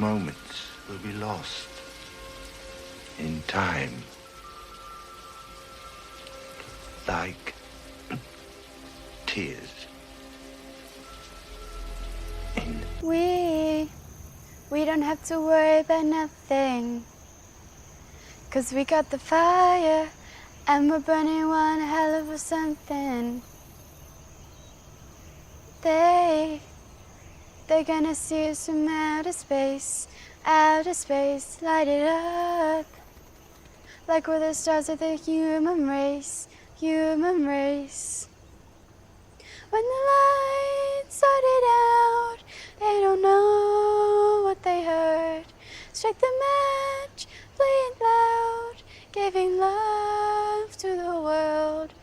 moments will be lost in time. Like tears in... We don't have to worry about nothing, 'cause we got the fire and we're burning one hell of a something. They're gonna see us from outer space, light it up, like we're the stars of the human race. When the lights started out, they don't know what they heard. Strike the match, play it loud, giving love to the world.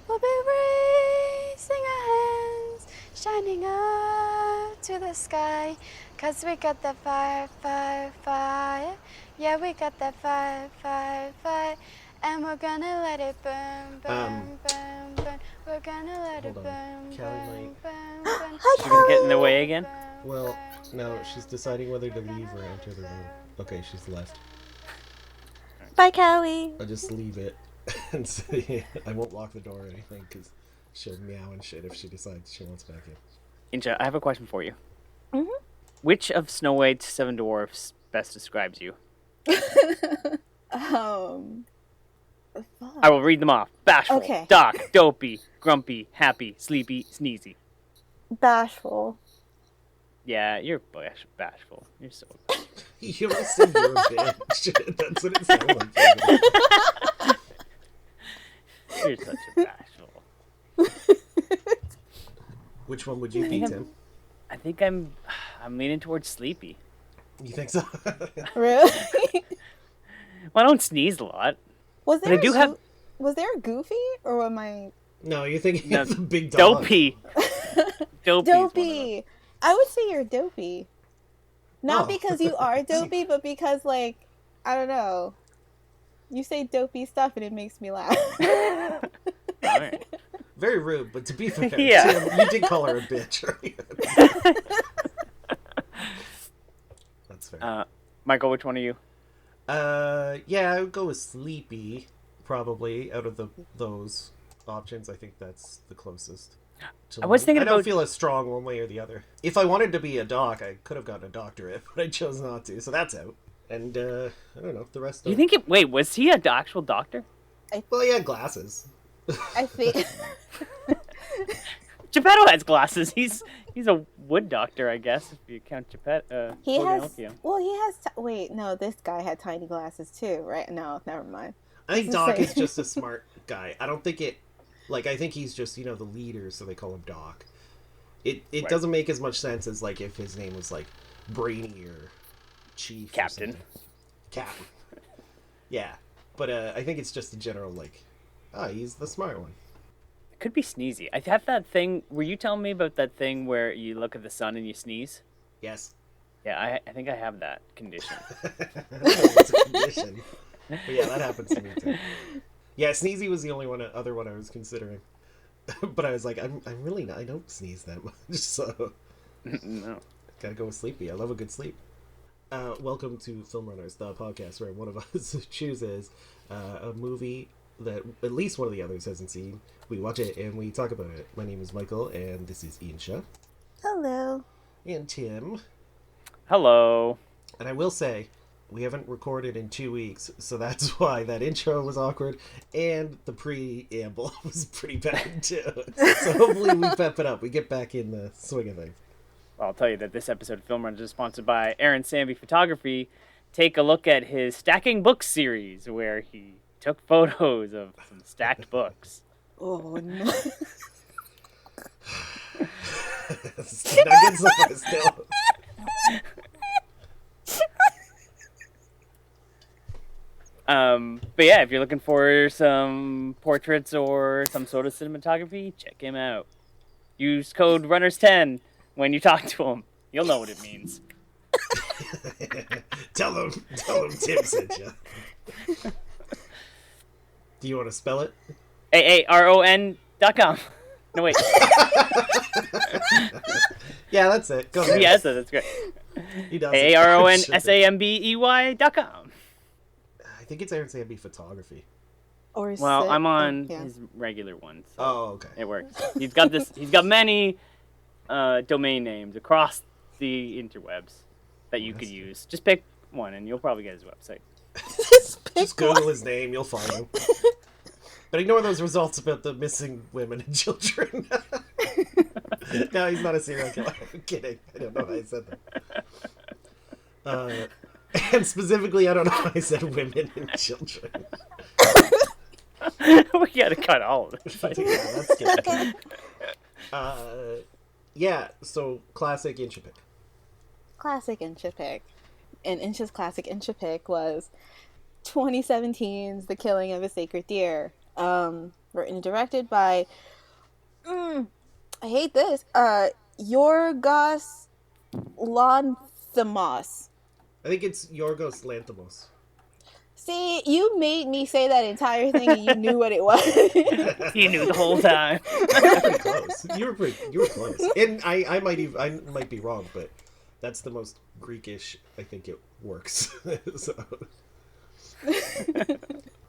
We'll be raising our hands, shining up to the sky, 'cause we got that fire, fire, fire. Yeah, we got that fire, fire, fire. And we're gonna let it burn, burn, burn, burn. We're gonna let it burn, burn, burn, burn. She's gonna get in the way again? Well, no, she's deciding whether to leave or enter the room. Okay, she's left. Bye, Callie. I'll just leave it and say I won't lock the door or anything because she'll meow and shit if she decides she wants back in. Insha, I have a question for you. Mm-hmm. Which of Snow White's 7 dwarfs best describes you? I will read them off. Bashful, Okay. Doc, Dopey, Grumpy, Happy, Sleepy, Sneezy. Bashful. Yeah, you're bashful. You're so bashful. You almost said you're a bitch. That's what it sounded like. You're such a bashful. Which one would you be, Tim? I think I'm leaning towards Sleepy. You think so? Really? Well, I don't sneeze a lot. Was But I do have... Was there a Goofy, or am I... No, you're thinking of the big dog. Dopey. Dopey. I would say you're dopey. Not because you are dopey, but because, like, I don't know. You say dopey stuff and it makes me laugh. Alright. Very rude, but to be fair, Yeah. Tim, you did call her a bitch earlier. That's fair. Michael, which one are you? Yeah, I would go with Sleepy, probably, out of those options. I think that's the closest. I was thinking I don't about... feel as strong one way or the other. If I wanted to be a doc, I could have gotten a doctorate, but I chose not to, so that's out. And, I don't know, the rest of... You think it... Wait, was he an actual doctor? Well, he had glasses. I think... Geppetto has glasses. He's a wood doctor, I guess, if you count Geppetto. He has... Pinocchio. Well, he has... Wait, no, this guy had tiny glasses, too, right? No, never mind. I think It's the Doc same. is just a smart guy. I don't think it... Like, I think he's just, the leader, so they call him Doc. It Right. doesn't make as much sense as, like, if his name was, like, Brainy or Chief Captain. or something. Captain. Yeah. But I think it's just a general, like, he's the smart one. It could be Sneezy. I have that thing... Were you telling me about that thing where you look at the sun and you sneeze? Yes. Yeah, I think I have that condition. I don't know if it's a condition. But yeah, that happens to me, too. Yeah, Sneezy was the only other one I was considering. But I was like, I'm really not... I don't sneeze that much, so... No. Gotta go with Sleepy. I love a good sleep. Welcome to Film Runners, the podcast where one of us chooses a movie that at least one of the others hasn't seen. We watch it and we talk about it. My name is Michael, and this is Insha. Hello. And Tim. Hello. And I will say, we haven't recorded in 2 weeks, so that's why that intro was awkward, and the preamble was pretty bad, too. So hopefully we pep it up. We get back in the swing of things. Well, I'll tell you that this episode of Film Runners is sponsored by Aaron Samby Photography. Take a look at his Stacking Books series, where he took photos of some stacked books. Oh, no. Nuggets of us still. But yeah, if you're looking for some portraits or some sort of cinematography, check him out. Use code Runners10 when you talk to him. You'll know what it means. Tell him Tim sent you. Do you want to spell it? AARON.com. No, wait. Yeah, that's it. Go ahead. Yes, that's great. He does. AARONSAMBEY.com. I think it's Aaron Samby Photography. Or Well, I'm on yeah. his regular one. So Oh, okay. it works. He's got many domain names across the interwebs that you could use. Just pick one, and you'll probably get his website. Just Google his name, you'll find him. But ignore those results about the missing women and children. No, he's not a serial killer. I'm kidding. I don't know why I said that. And specifically, I don't know why I said women and children. We gotta cut all of it. Yeah, that's good. Yeah, so classic Insha pick. Classic Insha pick. And Insha's classic Insha pick was 2017's The Killing of a Sacred Deer. Written and directed by I hate this. Yorgos Lanthimos. I think it's Yorgos Lanthimos. See, you made me say that entire thing and you knew what it was. You knew the whole time. Pretty close. You were close. And I might be wrong, but that's the most Greekish I think it works. So.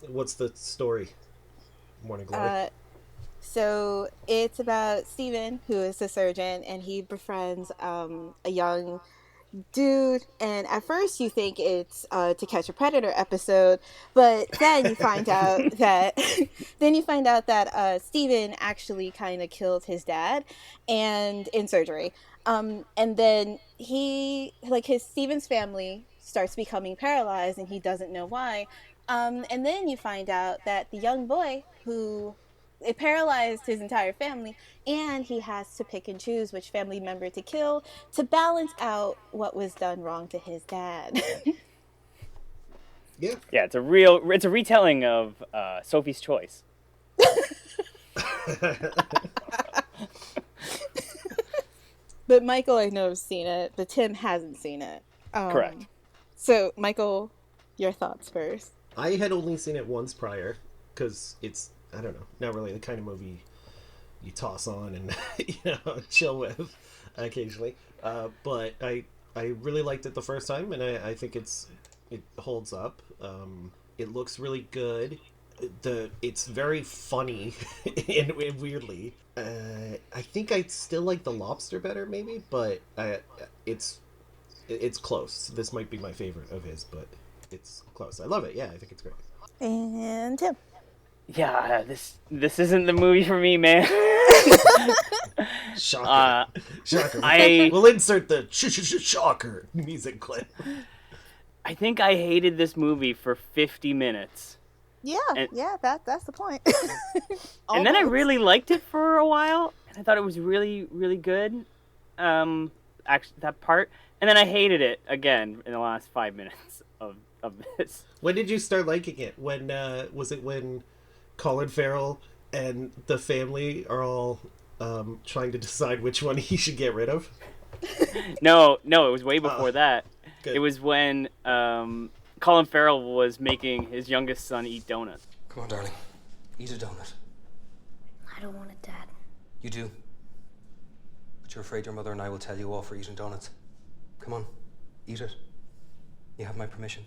What's the story? Morning Glory. So it's about Steven, who is a surgeon, and he befriends a young dude, and at first you think it's To Catch a Predator episode, but then you find out that Steven actually kind of killed his dad and in surgery. And then Steven's family starts becoming paralyzed and he doesn't know why. And then you find out that the young boy it paralyzed his entire family, and he has to pick and choose which family member to kill to balance out what was done wrong to his dad. Yeah. Yeah, it's a retelling of Sophie's Choice. But Michael, I know, has seen it, but Tim hasn't seen it. Correct. So, Michael, your thoughts first. I had only seen it once prior, because it's, I don't know, not really the kind of movie you toss on and chill with occasionally. But I really liked it the first time, and I think it holds up. It looks really good. It's very funny and weirdly. I think I still like The Lobster better, maybe, but it's close. This might be my favorite of his, but it's close. I love it. Yeah, I think it's great. And Tim. Yeah, this isn't the movie for me, man. Shocker. Shocker. We'll insert the shocker music clip. I think I hated this movie for 50 minutes. Yeah, that's the point. And then I really liked it for a while, and I thought it was really, really good. Actually, that part. And then I hated it again in the last 5 minutes of this. When did you start liking it? When was it when Colin Farrell and the family are all trying to decide which one he should get rid of? No, it was way before that. Good. It was when Colin Farrell was making his youngest son eat donuts. Come on, darling. Eat a donut. I don't want it, Dad. You do. But you're afraid your mother and I will tell you off for eating donuts. Come on. Eat it. You have my permission.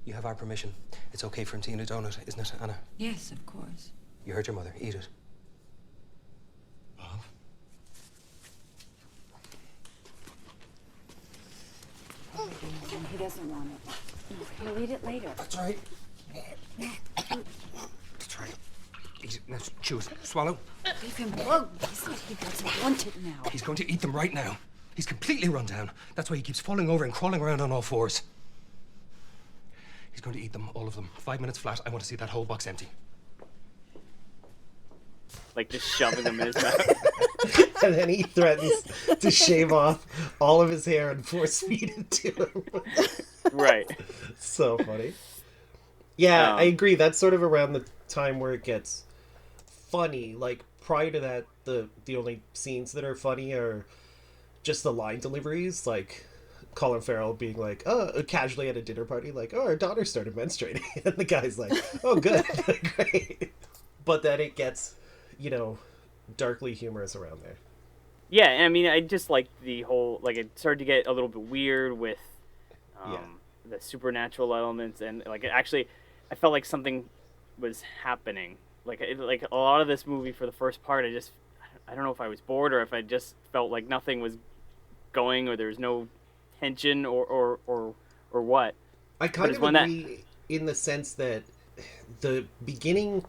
You have our permission. It's okay for him to eat a donut, isn't it, Anna? Yes, of course. You heard your mother. Eat it. Bob? He doesn't want it. He'll eat it later. That's right. That's right. Eat it. Now, chew it. Swallow. Leave him alone. He said he doesn't want it now. He's going to eat them right now. He's completely run down. That's why he keeps falling over and crawling around on all fours. He's going to eat them, all of them. 5 minutes flat. I want to see that whole box empty. Like, just shoving them in his mouth. And then he threatens to shave off all of his hair and force feed it to him. Right. So funny. Yeah, I agree. That's sort of around the time where it gets funny. Like, prior to that, the only scenes that are funny are just the line deliveries. Like, Colin Farrell being like, casually at a dinner party, like, our daughter started menstruating. And the guy's like, oh, good. Great. But then it gets, darkly humorous around there. Yeah, I mean, I just like the whole, like, it started to get a little bit weird with the supernatural elements, and like it actually, I felt like something was happening. Like a lot of this movie for the first part, I don't know if I was bored or if I just felt like nothing was going, or there was no tension or what. I kind of agree in the sense that the beginning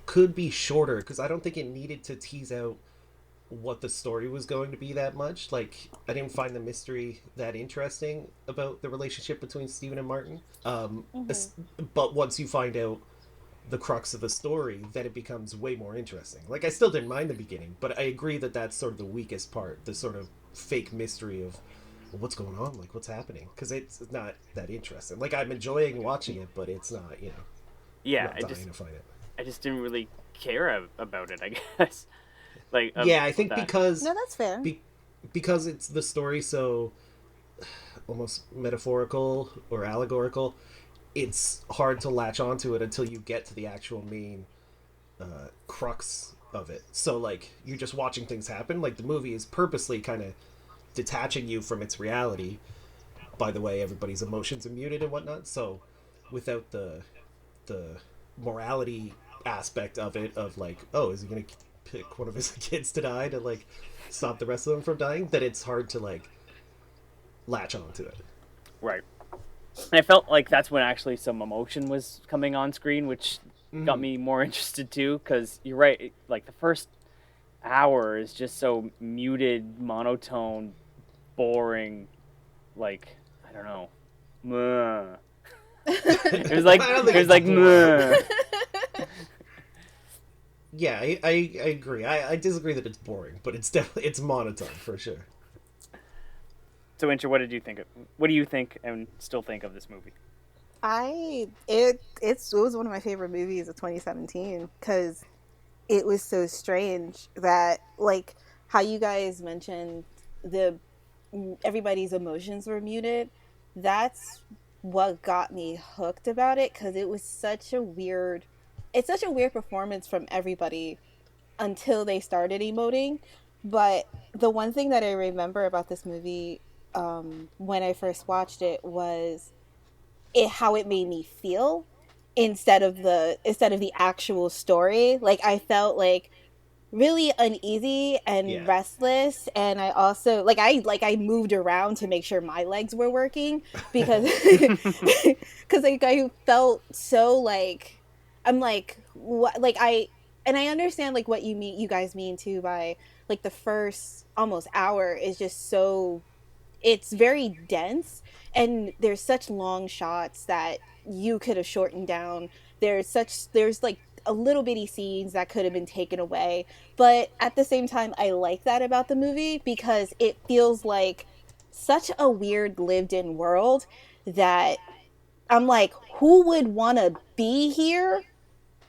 could be shorter, because I don't think it needed to tease out what the story was going to be that much. Like, I didn't find the mystery that interesting about the relationship between Stephen and Martin. But once you find out the crux of the story, then it becomes way more interesting. Like, I still didn't mind the beginning, but I agree that that's sort of the weakest part, the sort of fake mystery of, well, what's going on, like, what's happening, because it's not that interesting. Like, I'm enjoying watching it, but it's not, you know, yeah, not dying to find it. I just didn't really care about it, I guess. Like, yeah, I think because no, that's fair. Because it's the story so almost metaphorical or allegorical, it's hard to latch onto it until you get to the actual main crux of it. So, like, you're just watching things happen. Like, the movie is purposely kind of detaching you from its reality. By the way, everybody's emotions are muted and whatnot. So, without the morality aspect of it, of like, oh, is he gonna pick one of his kids to die to like stop the rest of them from dying, that it's hard to like latch onto it. Right. And I felt like that's when actually some emotion was coming on screen, which got me more interested too, because you're right, like the first hour is just so muted, monotone, boring, like, I don't know. It was like Yeah, I agree. I disagree that it's boring, but it's definitely, it's monotone for sure. So, Insha, what do you think and still think of this movie? It was one of my favorite movies of 2017, because it was so strange that, like, how you guys mentioned everybody's emotions were muted. That's what got me hooked about it, because it's such a weird performance from everybody until they started emoting. But the one thing that I remember about this movie, when I first watched it, was how it made me feel instead of the actual story. Like, I felt like really uneasy and restless, and I also I moved around to make sure my legs were working, because like I felt so like, I'm like, what, like, I understand like what you guys mean too by like the first almost hour is just so, it's very dense, and there's such long shots that you could have shortened down. There's like a little bitty scenes that could have been taken away, but at the same time, I like that about the movie, because it feels like such a weird lived-in world that I'm like, who would want to be here,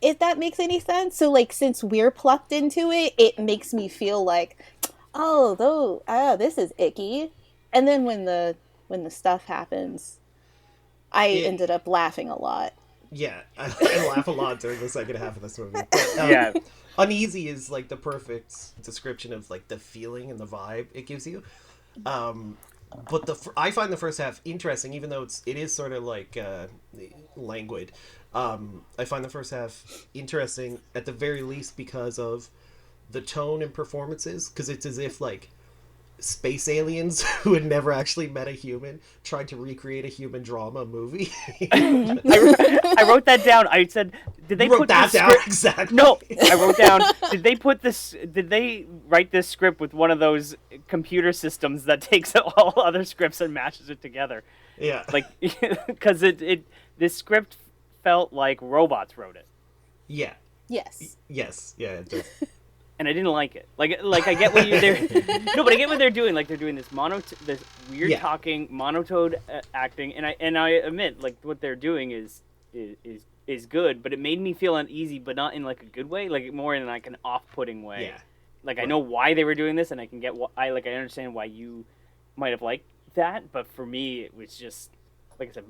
if that makes any sense? So, like, since we're plucked into it, it makes me feel like, this is icky. And then when the stuff happens, I ended up laughing a lot. Yeah, I laugh a lot during the second half of this movie. But, uneasy is like the perfect description of like the feeling and the vibe it gives you. But I find the first half interesting, even though it is sort of like languid. I find the first half interesting at the very least because of the tone and performances, because it's as if like space aliens who had never actually met a human tried to recreate a human drama movie. I wrote that down. I said, did they put that down? Exactly. No, I wrote down, did they write this script with one of those computer systems that takes all other scripts and mashes it together? Yeah. Like, because this script felt like robots wrote it. Yeah. Yes. Yes. Yeah, it does. And I didn't like it. Like I get what they're no, but I get what they're doing. Like, they're doing this weird talking, monotone acting, and I admit, like, what they're doing is good, but it made me feel uneasy, but not in like a good way, like more in like an off-putting way. Yeah. Like, I know why they were doing this, and I can get I understand why you might have liked that, but for me, it was just, like I said,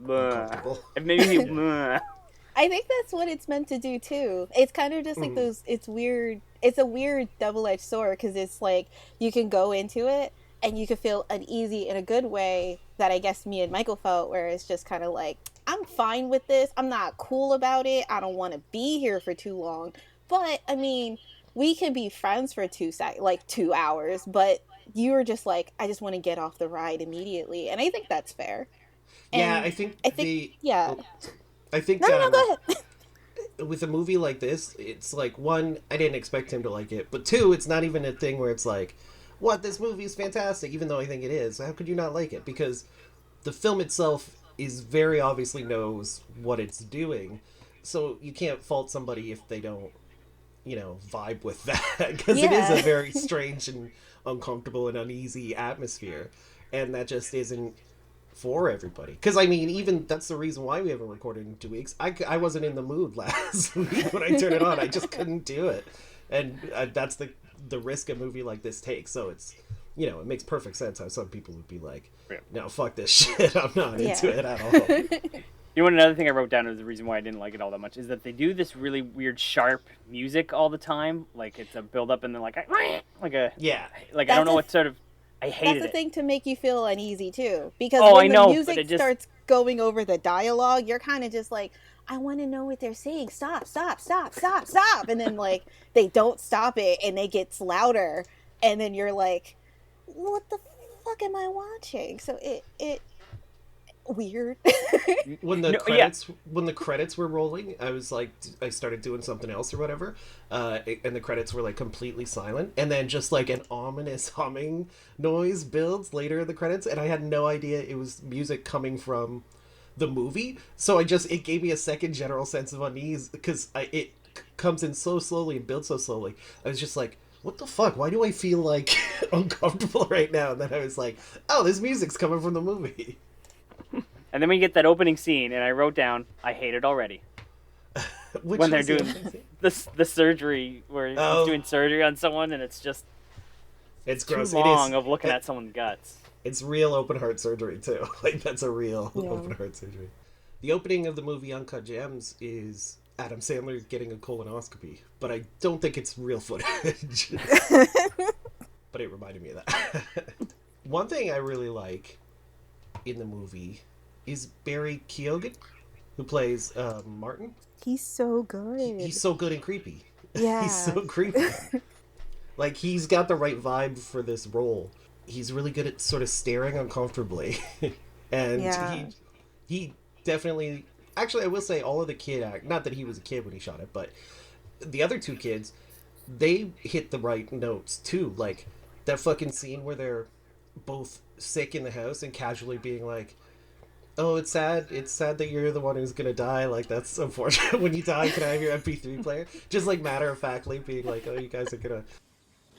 it made me I think that's what it's meant to do too. It's kind of just like those. It's weird. It's a weird double-edged sword because it's like you can go into it and you can feel uneasy in a good way that I guess me and Michael felt, where it's just kind of like, I'm fine with this. I'm not cool about it. I don't want to be here for too long. But I mean, we can be friends for 2 hours. But you were just like, I just want to get off the ride immediately, and I think that's fair. Yeah, And I think yeah. I think No, go ahead. with a movie like this, it's like, one, I didn't expect him to like it, but two, it's not even a thing where it's like, what, this movie is fantastic, even though I think it is. How could you not like it? Because the film itself is very obviously knows what it's doing, so you can't fault somebody if they don't, vibe with that, because it is a very strange and uncomfortable and uneasy atmosphere, and that just isn't for everybody. Because I mean, even that's the reason why we haven't recorded in 2 weeks. I wasn't in the mood last week when I turned it on. I just couldn't do it, and that's the risk a movie like this takes. So it's, it makes perfect sense how some people would be like, no, fuck this shit, I'm not into it at all. Another thing I wrote down is the reason why I didn't like it all that much is that they do this really weird sharp music all the time. Like it's a build up and then like a I don't know what sort of. I hated it. That's the thing to make you feel uneasy too, because when the music starts going over the dialogue, you're kind of just like, I want to know what they're saying. Stop, stop, stop, stop, stop, and then like they don't stop it, and it gets louder, and then you're like, what the fuck am I watching? So it weird. when the credits were rolling, I was like, I started doing something else or whatever, and the credits were like completely silent, and then just like an ominous humming noise builds later in the credits, and I had no idea it was music coming from the movie, so it gave me a second general sense of unease because it comes in so slowly and builds so slowly. I was just like, what the fuck? Why do I feel like uncomfortable right now? And then I was like, oh, this music's coming from the movie. And then we get that opening scene, and I wrote down, I hate it already. When they're doing the surgery, where he's doing surgery on someone, and it's just it's too gross. long of looking at someone's guts. It's real open heart surgery too. Like that's a real open heart surgery. The opening of the movie Uncut Gems is Adam Sandler getting a colonoscopy, but I don't think it's real footage. But it reminded me of that. One thing I really like in the movie is Barry Keoghan, who plays Martin. He's so good. He's so good and creepy. Yeah. He's so creepy. Like, he's got the right vibe for this role. He's really good at sort of staring uncomfortably. And he definitely... Actually, I will say all of the kid act... Not that he was a kid when he shot it, but the other two kids, they hit the right notes, too. Like, that fucking scene where they're both sick in the house and casually being like, oh, it's sad that you're the one who's gonna die, like, that's unfortunate. When you die, can I have your MP3 player? Just like matter-of-factly being like, oh, you guys are gonna...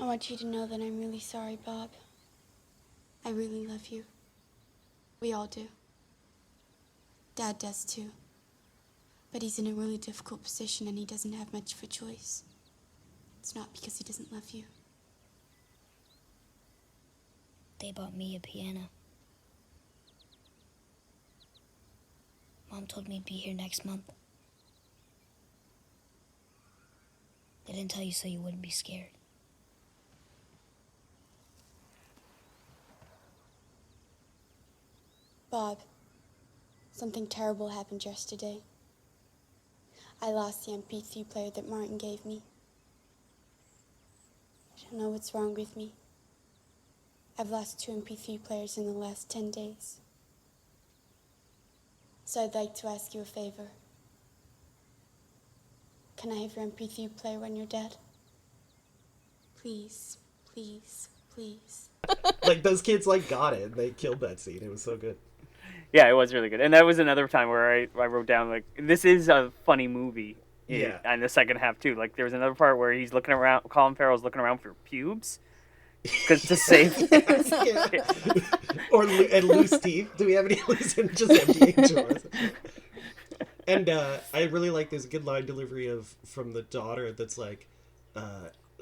I want you to know that I'm really sorry, Bob. I really love you. We all do. Dad does too. But he's in a really difficult position and he doesn't have much of a choice. It's not because he doesn't love you. They bought me a piano. Mom told me to be here next month. They didn't tell you so you wouldn't be scared. Bob, something terrible happened yesterday. I lost the MP3 player that Martin gave me. I don't know what's wrong with me. I've lost 2 MP3 players in the last 10 days. So I'd like to ask you a favor. Can I have your MP3 player when you're dead? Please, please, please. Like, those kids, like, got it. They killed that scene. It was so good. Yeah, it was really good. And that was another time where I wrote down, like, this is a funny movie. And the second half, too. Like, there was another part where he's looking around, Colin Farrell's looking around for pubes. Because to save... And loose teeth. Do we have any loose and just emptying drawers? And I really like this good line delivery from the daughter that's like,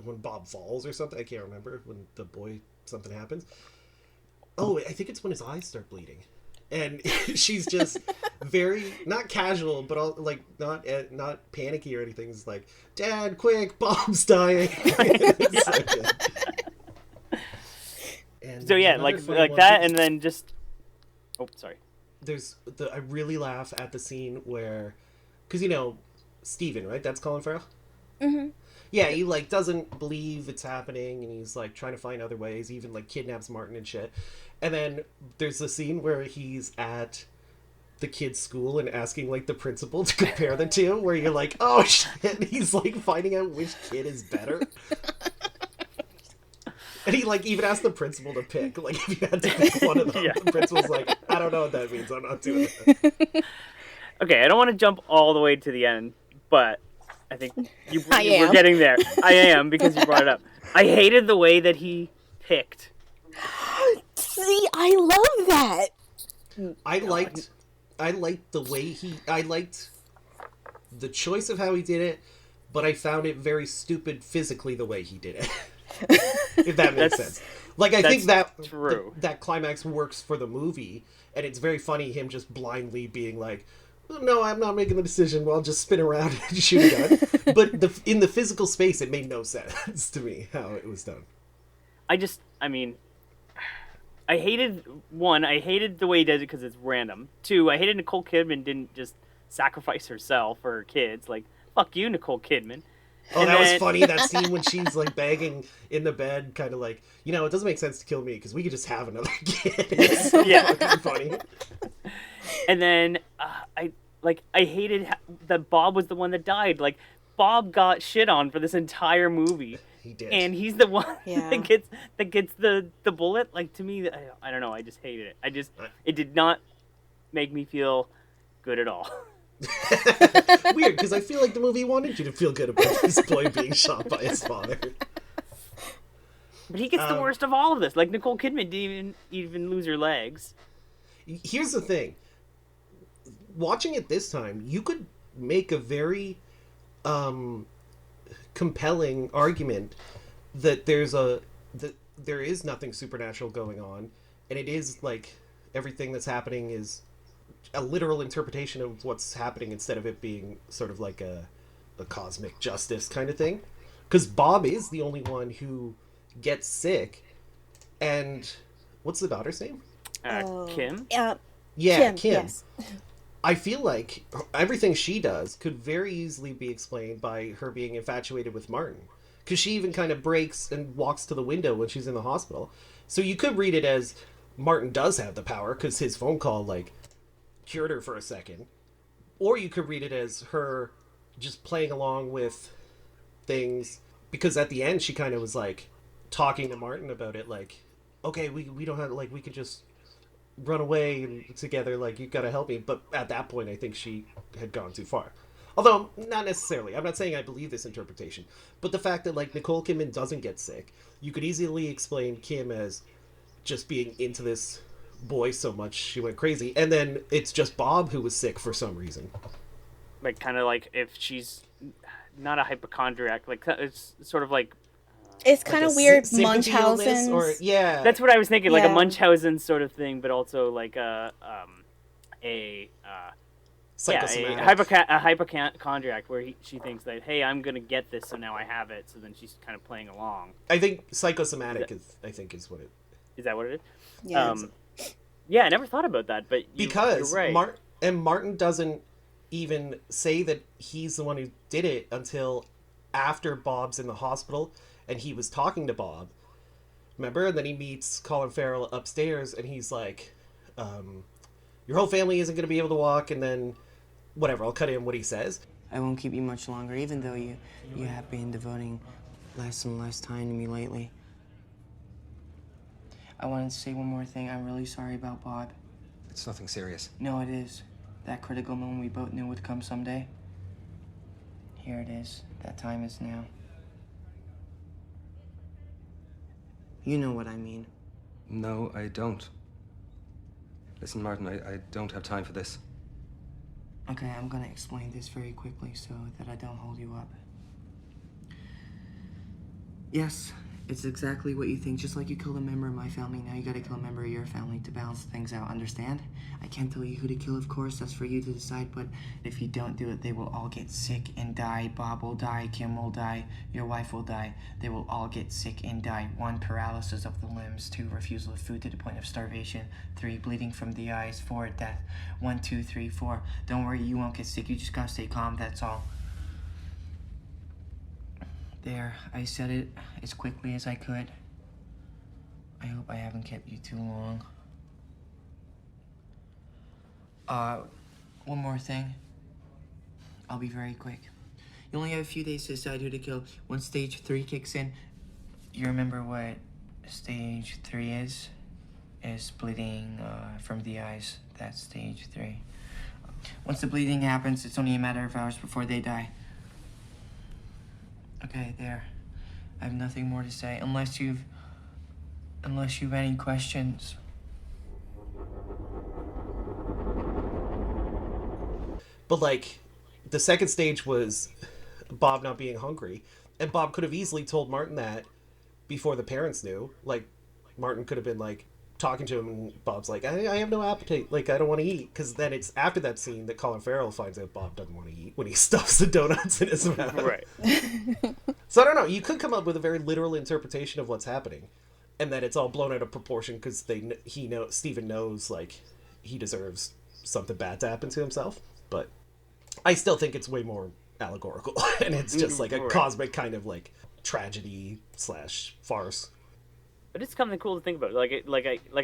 when Bob falls or something. I can't remember. When the boy, something happens. Oh, I think it's when his eyes start bleeding. And she's just very, not casual, but all, like, not panicky or anything. It's like, Dad, quick, Bob's dying. It's so good. And So yeah, like that, and then just... Oh, sorry. I really laugh at the scene where... Because, Steven, right? That's Colin Farrell? Mm-hmm. Yeah, he, like, doesn't believe it's happening, and he's, like, trying to find other ways. He even, like, kidnaps Martin and shit. And then there's a scene where he's at the kid's school and asking, like, the principal to compare the two, where you're like, oh, shit, he's, like, finding out which kid is better. And he, like, even asked the principal to pick. Like, if you had to pick one of them, yeah. The principal's like, I don't know what that means. I'm not doing that. Okay, I don't want to jump all the way to the end, but I think you were getting there. I am, because you brought it up. I hated the way that he picked. See, I love that. I liked the way I liked the choice of how he did it, but I found it very stupid physically the way he did it. If that makes sense. Like, I think that that climax works for the movie, and it's very funny him just blindly being like, no, I'm not making the decision. Well, I'll just spin around and shoot a gun. But in the physical space, it made no sense to me how it was done. I hated the way he does it because it's random. 2, I hated Nicole Kidman didn't just sacrifice herself for her kids. Like, fuck you, Nicole Kidman. Oh, and that was funny, that scene when she's, like, begging in the bed, kind of like, it doesn't make sense to kill me because we could just have another kid. It's so fucking funny. And then I hated that Bob was the one that died. Like, Bob got shit on for this entire movie. He did. And he's the one that gets the bullet. Like, to me, I don't know. I just hated it. It did not make me feel good at all. Weird, because I feel like the movie wanted you to feel good about this boy being shot by his father. But he gets the worst of all of this. Like, Nicole Kidman didn't even lose her legs. Here's the thing. Watching it this time, you could make a very compelling argument that there is nothing supernatural going on, and it is like everything that's happening is a literal interpretation of what's happening instead of it being sort of like a cosmic justice kind of thing. Because Bob is the only one who gets sick, and what's the daughter's name? Kim? Yeah, Kim. Yes. I feel like everything she does could very easily be explained by her being infatuated with Martin. Because she even kind of breaks and walks to the window when she's in the hospital. So you could read it as Martin does have the power because his phone call, like, cured her for a second. Or you could read it as her just playing along with things. Because at the end, she kind of was, like, talking to Martin about it, like, okay, we don't have, like, we could just run away together, like, you gotta help me. But at that point, I think she had gone too far. Although, not necessarily. I'm not saying I believe this interpretation. But the fact that, like, Nicole Kidman doesn't get sick, you could easily explain Kim as just being into this boy so much she went crazy. And then it's just Bob who was sick for some reason. Like, kind of like if she's not a hypochondriac, like, it's sort of like... It's kind of weird, Munchausen's. Or, yeah. That's what I was thinking, like a Munchausen sort of thing, but also like a hypochondriac where she thinks that, hey, I'm going to get this, so now I have it, so then she's kind of playing along. I think psychosomatic is what it... Is that what it is? Yeah. Yeah, I never thought about that, but because you're right. Martin doesn't even say that he's the one who did it until after Bob's in the hospital, and he was talking to Bob. Remember? And then he meets Colin Farrell upstairs, and he's like, your whole family isn't going to be able to walk, and then... Whatever, I'll cut in what he says. I won't keep you much longer, even though you have been devoting less and less time to me lately. I wanted to say one more thing. I'm really sorry about Bob. It's nothing serious. No, it is. That critical moment we both knew would come someday. Here it is. That time is now. You know what I mean. No, I don't. Listen, Martin, I don't have time for this. Okay, I'm gonna explain this very quickly so that I don't hold you up. Yes, It's exactly what you think. Just like you killed a member of my family, now you gotta kill a member of your family to balance things out, understand? I can't tell you who to kill, of course, that's for you to decide, but if you don't do it, they will all get sick and die. Bob will die, Kim will die, your wife will die. They will all get sick and die. 1, paralysis of the limbs. 2, refusal of food to the point of starvation. 3, bleeding from the eyes. 4, death. 1, 2, 3, 4. Don't worry, you won't get sick, you just gotta stay calm, that's all. There, I said it as quickly as I could. I hope I haven't kept you too long. One more thing. I'll be very quick. You only have a few days to decide who to kill. When stage 3 kicks in, you remember what stage 3 is? Is bleeding from the eyes. That's stage 3. Once the bleeding happens, it's only a matter of hours before they die. Okay, there. I have nothing more to say, unless you've any questions. But, like, the second stage was Bob not being hungry. And Bob could have easily told Martin that before the parents knew. Like, Martin could have been, like, talking to him, and Bob's like, I have no appetite. Like, I don't want to eat. Because then it's after that scene that Colin Farrell finds out Bob doesn't want to eat when he stuffs the donuts in his mouth. Right. So, I don't know. You could come up with a very literal interpretation of what's happening. And that it's all blown out of proportion because Steven knows, like, he deserves something bad to happen to himself. But I still think it's way more allegorical, and it's just like a cosmic kind of like tragedy / farce. But it's something cool to think about. I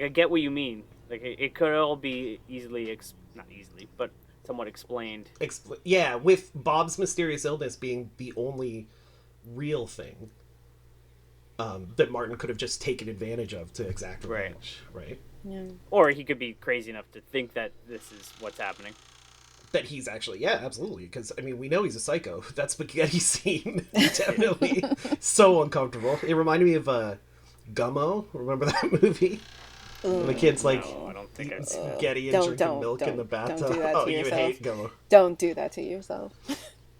get what you mean. Like it could all be easily, not easily, but somewhat explained. Yeah, with Bob's mysterious illness being the only real thing that Martin could have just taken advantage of to exact revenge, right? Yeah. Or he could be crazy enough to think that this is what's happening. That he's actually, yeah, absolutely. Because, I mean, we know he's a psycho. That spaghetti scene, definitely so uncomfortable. It reminded me of Gummo. Remember that movie? The kid's like, no, I don't think eating I've spaghetti and drinking milk in the bathtub. Don't do that to you yourself. hate Gummo. Don't do that to yourself.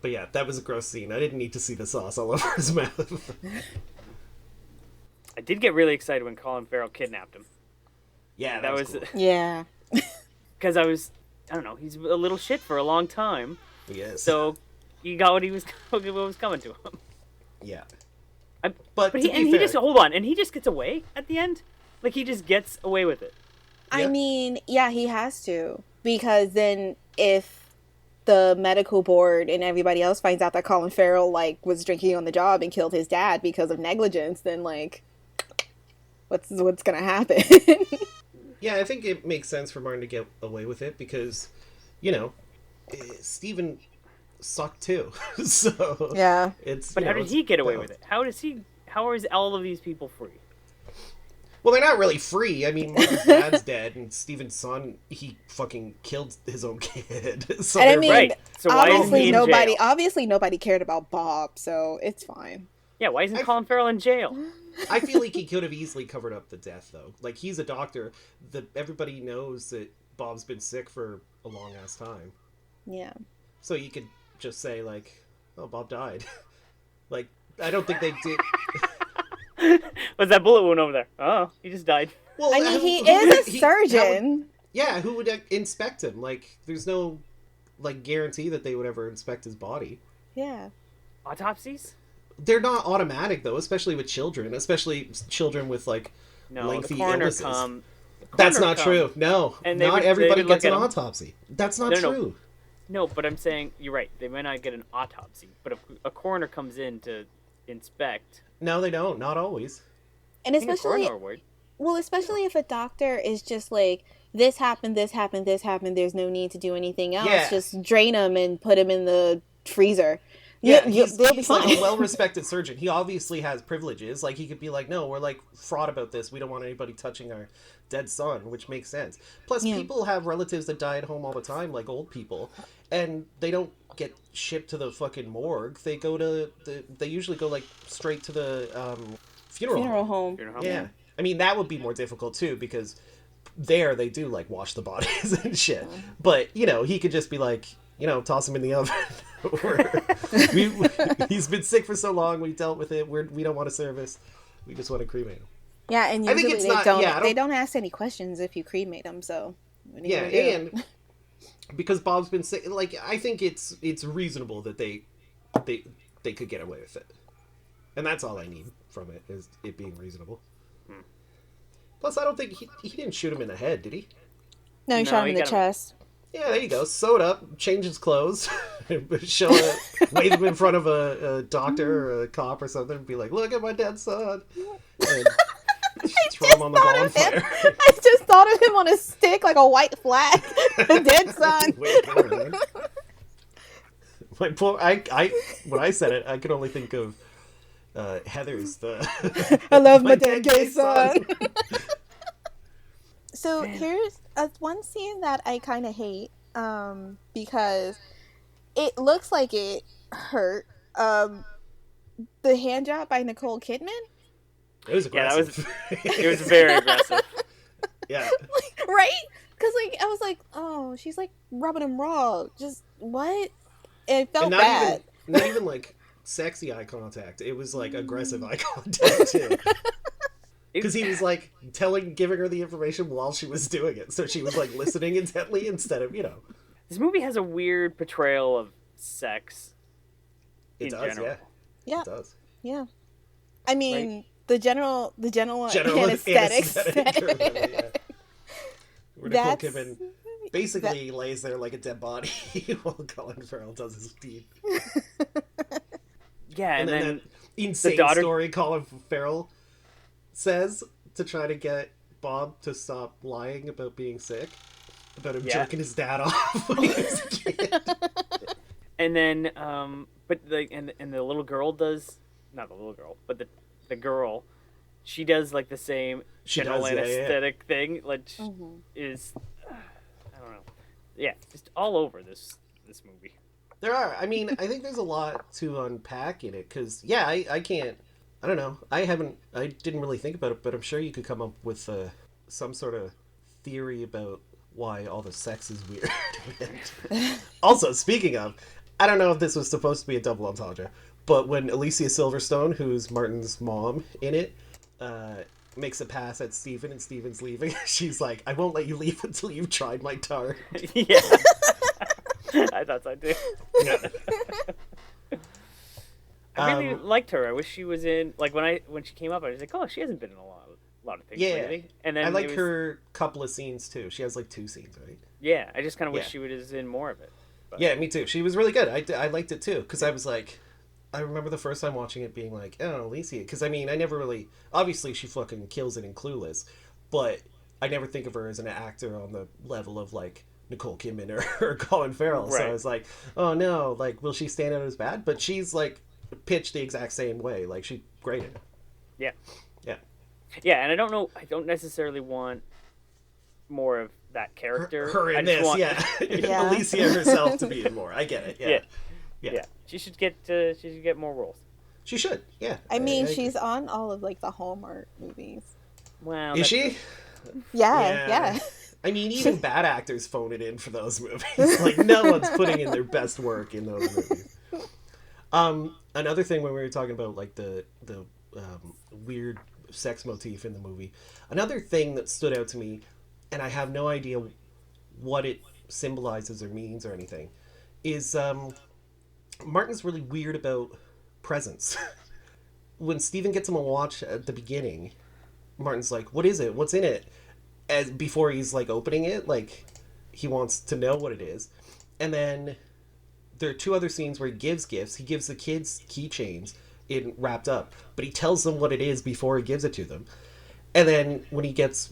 But yeah, that was a gross scene. I didn't need to see the sauce all over his mouth. I did get really excited when Colin Farrell kidnapped him. Yeah, that was cool. Yeah. Because I don't know, he's a little shit for a long time. Yes. So he got what was coming to him. Yeah. But he just hold on, and he just gets away at the end. Like he just gets away with it. I mean, yeah, he has to, because then if the medical board and everybody else finds out that Colin Farrell like was drinking on the job and killed his dad because of negligence, then like, what's gonna happen? Yeah, I think it makes sense for Martin to get away with it because, you know, Steven sucked too. So yeah, it's. But how did he get away with it? How is all of these people free? Well, they're not really free. I mean, Martin's dad's dead, and Steven's son, he fucking killed his own kid. So and I mean, right. So obviously why obviously nobody cared about Bob, so it's fine. Yeah, why isn't Colin Farrell in jail? I feel like he could have easily covered up the death, though. Like, he's a doctor. Everybody knows that Bob's been sick for a long-ass time. Yeah. So you could just say, like, oh, Bob died. Like, I don't think they did... What's that bullet wound over there? Oh, he just died. Well, I mean, he is a surgeon. Who would inspect him? Like, there's no, like, guarantee that they would ever inspect his body. Yeah. Autopsies? They're not automatic, though, especially with children. Especially children with, like, lengthy illnesses. That's not true. No. And not everybody gets an autopsy. That's not true. No, but I'm saying, you're right. They might not get an autopsy. But if a coroner comes in to inspect... No, they don't. Not always. And especially if a doctor is just like, this happened, there's no need to do anything else. Yeah. Just drain him and put him in the freezer. Yeah, he's like a well-respected surgeon. He obviously has privileges. Like, he could be like, no, we're like fraud about this. We don't want anybody touching our dead son, which makes sense. Plus, people have relatives that die at home all the time, like old people, and they don't get shipped to the fucking morgue. They go to they usually go like straight to the funeral home. Yeah. I mean, that would be more difficult too, because there they do like wash the bodies and shit. But, you know, he could just be like, you know, toss him in the oven. He's been sick for so long, we dealt with it, we don't want a service. We just want to cremate him. Yeah, and I think usually it's they not- don't. yeah, I They don't- don't ask any questions if you cremate them. So what are you Yeah, gonna do? and because Bob's been saying, like, I think it's reasonable that they could get away with it, and that's all I need from it, is it being reasonable. Plus, I don't think he didn't shoot him in the head, did he? No, he shot him in the got chest. Yeah, there you go. Sew it up, change his clothes, show it, wave him in front of a doctor or a cop or something, and be like, "Look at my dead son." And throw him on the bonfire. I just thought of him on a stick, like a white flag. A dead son. Wait, hold on. My poor, when I said it, I could only think of Heather's. I love my dead gay son. So here's one scene that I kind of hate because it looks like it hurt. The hand job by Nicole Kidman. It was aggressive. It was very aggressive. Yeah. Right? Because like I was like, oh, she's like rubbing him raw. Just what? It felt And bad. not even like sexy eye contact. It was like aggressive eye contact too. Because he was like giving her the information while she was doing it, so she was like listening intently instead of, you know. This movie has a weird portrayal of sex. It in does, general. Yeah. It does. Yeah. I mean, the general General anesthetics. anesthetic, yeah. Where Nicole That's- Kidman basically lays there like a dead body while Colin Farrell does his deed. Yeah, And and then then that insane daughter- story Colin Farrell says to try to get Bob to stop lying about being sick, about him jerking his dad off when he was a kid. and then but like and the little girl does, not the little girl, but the girl, she does like the same She general does, yeah, yeah. anesthetic thing, like is I don't know. Yeah, just all over this movie. There are. I mean, I think there's a lot to unpack in it because, yeah, I can't. I don't know. I didn't really think about it, but I'm sure you could come up with some sort of theory about why all the sex is weird. Also, speaking of, I don't know if this was supposed to be a double entendre, but when Alicia Silverstone, who's Martin's mom in it, makes a pass at Steven and Steven's leaving, she's like, "I won't let you leave until you've tried my tart." Yeah. I thought so too. Yeah. I really liked her. I wish she was in, like, when she came up, I was like, oh, she hasn't been in a lot of things lately. And then I like her couple of scenes too. She has like 2 scenes, right? Yeah, I just kind of wish Yeah. she was in more of it. But. Yeah, me too. She was really good. I liked it too because I was like, I remember the first time watching it being like, oh, Alicia, because I mean, I never really, obviously she fucking kills it in Clueless, but I never think of her as an actor on the level of like Nicole Kidman or Colin Farrell. So Right. I was like, oh no, like, will she stand out as bad? But she's like pitched the exact same way. Like, she's great in it. Yeah. Yeah. Yeah, and I don't necessarily want more of that character. Her I in just this, want... yeah. Alicia herself to be in more. I get it. Yeah. Yeah. She should get more roles. She should. Yeah. I mean, agree. she's on all of like the Hallmark movies. Wow. Is she? Yeah. I mean, even bad actors phone it in for those movies. Like, no one's putting in their best work in those movies. Another thing when we were talking about like the weird sex motif in the movie, another thing that stood out to me, and I have no idea what it symbolizes or means or anything, is Martin's really weird about presents. When Steven gets him a watch at the beginning, Martin's like, "What is it? What's in it?" As before he's like opening it, like he wants to know what it is. And then there are 2 other scenes where he gives gifts. He gives the kids keychains wrapped up, but he tells them what it is before he gives it to them. And then when he gets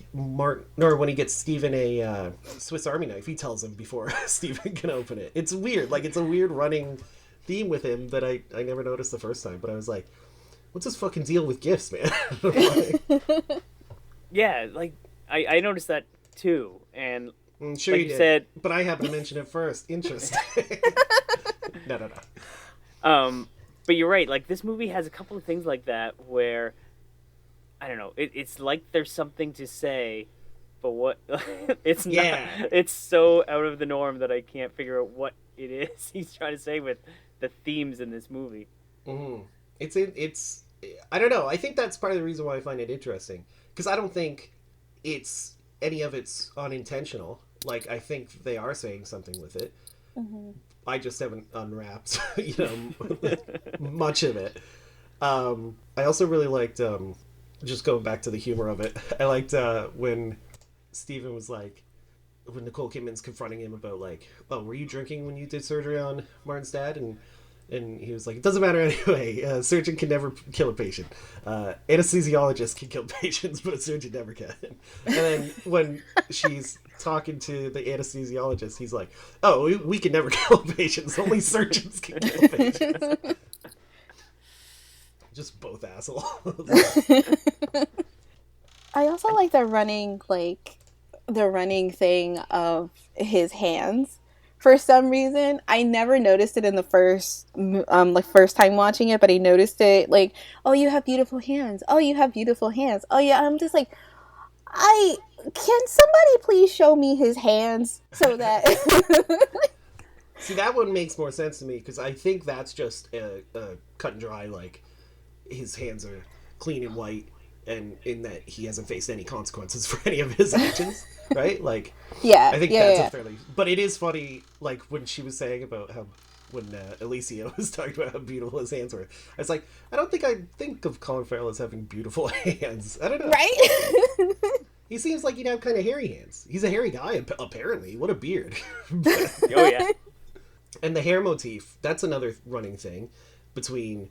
Steven a Swiss Army knife, he tells him before Steven can open it. It's weird. Like, it's a weird running theme with him that I never noticed the first time, but I was like, what's this fucking deal with gifts, man? Yeah, like I noticed that too, and sure like you did, said, but I happened to mention it first. Interesting. No. But you're right. Like, this movie has a couple of things like that where I don't know. It's like there's something to say, but what it's not. Yeah. It's so out of the norm that I can't figure out what it is he's trying to say with the themes in this movie. Mm-hmm. It's I don't know. I think that's part of the reason why I find it interesting, because I don't think any of it's unintentional. Like, I think they are saying something with it. Mm-hmm. I just haven't unwrapped, much of it. I also really liked, just going back to the humor of it, I liked when Stephen was like, when Nicole Kidman's confronting him about, like, oh, were you drinking when you did surgery on Martin's dad? And he was like, it doesn't matter anyway. A surgeon can never kill a patient. Anesthesiologist can kill patients, but a surgeon never can. And then when she's talking to the anesthesiologist, he's like, oh, we can never kill patients. Only surgeons can kill patients. Just both assholes. I also like the running thing of his hands. For some reason, I never noticed it in the first time watching it, but I noticed it like, oh, you have beautiful hands. Oh, you have beautiful hands. Oh, yeah. I'm just like, can somebody please show me his hands so that. See, that one makes more sense to me, because I think that's just a cut and dry, like, his hands are clean and white, and in that he hasn't faced any consequences for any of his actions, right? Like, yeah, I think that's a fairly. But it is funny, like when she was saying about how when Alicia was talking about how beautiful his hands were. I was like, I don't think I think of Colin Farrell as having beautiful hands. I don't know, right? He seems like he'd have kind of hairy hands. He's a hairy guy, apparently. What a beard! Oh yeah. And the hair motif, that's another running thing between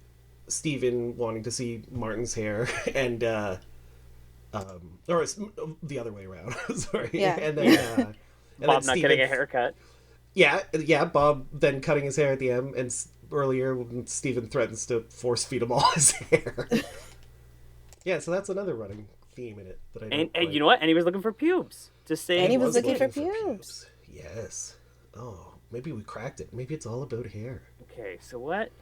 Stephen wanting to see Martin's hair and or the other way around. Sorry. Yeah. And then Bob not getting a haircut. Yeah, Bob then cutting his hair at the end, and earlier when Stephen threatens to force feed him all his hair. Yeah, so that's another running theme in it that I don't And you know what? And he was looking for pubes. Just saying. And he was looking for pubes. Yes. Oh, maybe we cracked it. Maybe it's all about hair. Okay, so what?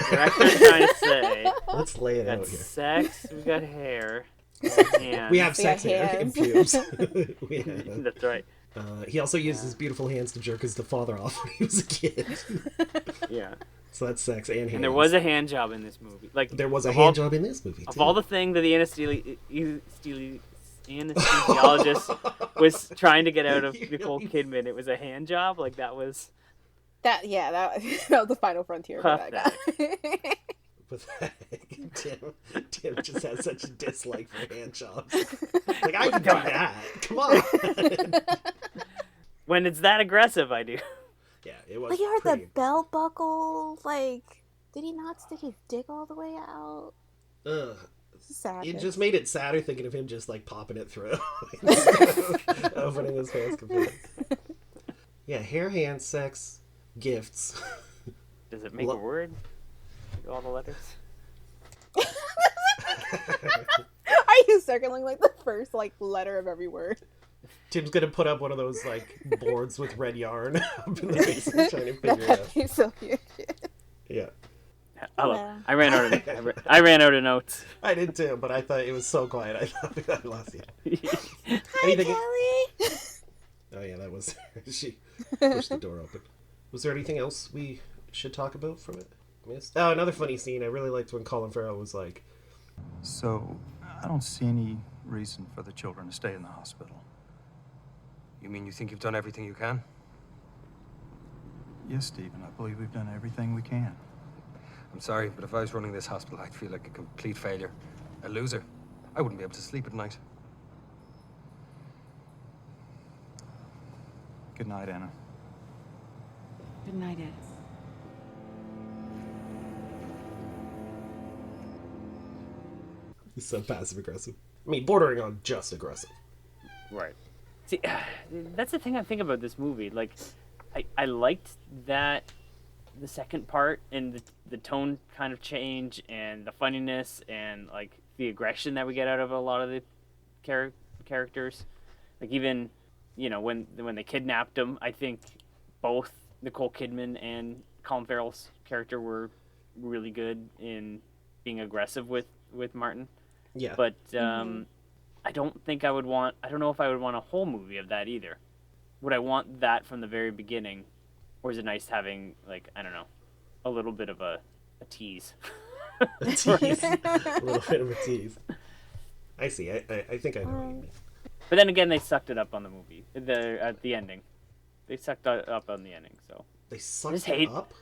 Director's trying to say. Let's lay it We got out here. sex, we got hair, hands. We have sex hair and pubes. That's right. He also used his beautiful hands to jerk his father off when he was a kid. Yeah. So that's sex and hands. And there was a hand job in this movie. Like there was a hand job in this movie, Of too. all the thing that the anesthesiologist was trying to get out of Nicole Kidman, it was a hand job. Like that was... That was the final frontier for that guy. Pathetic. Tim just has such a dislike for hand jobs. Like, I can do that. Come on. When it's that aggressive, I do. Yeah, it was. Like, you heard pretty... the belt buckle. Like, did he not stick his dick all the way out? Ugh. Sad. It just made it sadder thinking of him just like popping it through, opening his hands completely. Yeah, hair, hands, sex, gifts. Does it make a word? All the letters. Are you circling like the first letter of every word? Tim's gonna put up one of those boards with red yarn up in the basement trying to figure it out. He's so cute. Yeah. I ran out of notes. I did too, but I thought it was so quiet. I thought I lost you. Hi, Kelly. Oh yeah, that was she pushed the door open. Was there anything else we should talk about from it? Missed? Oh, another funny scene. I really liked when Colin Farrell was like, "So, I don't see any reason for the children to stay in the hospital." You mean you think you've done everything you can? Yes, Stephen. I believe we've done everything we can. I'm sorry, but if I was running this hospital, I'd feel like a complete failure. A loser. I wouldn't be able to sleep at night. Good night, Anna. Good night, Ed. he's so passive aggressive. I mean, bordering on just aggressive. Right. See, that's the thing I think about this movie. Like, I liked that the second part and the tone kind of change and the funniness and like the aggression that we get out of a lot of the characters. Like even, when they kidnapped him, I think both Nicole Kidman and Colin Farrell's character were really good in being aggressive with Martin. Yeah. But I don't know if I would want a whole movie of that either. Would I want that from the very beginning? Or is it nice having, a little bit of a tease? A tease. A little bit of a tease. I see. I think I know what you mean. But then again, they sucked it up on the movie. At the ending. They sucked it up on the ending, so. They sucked it up?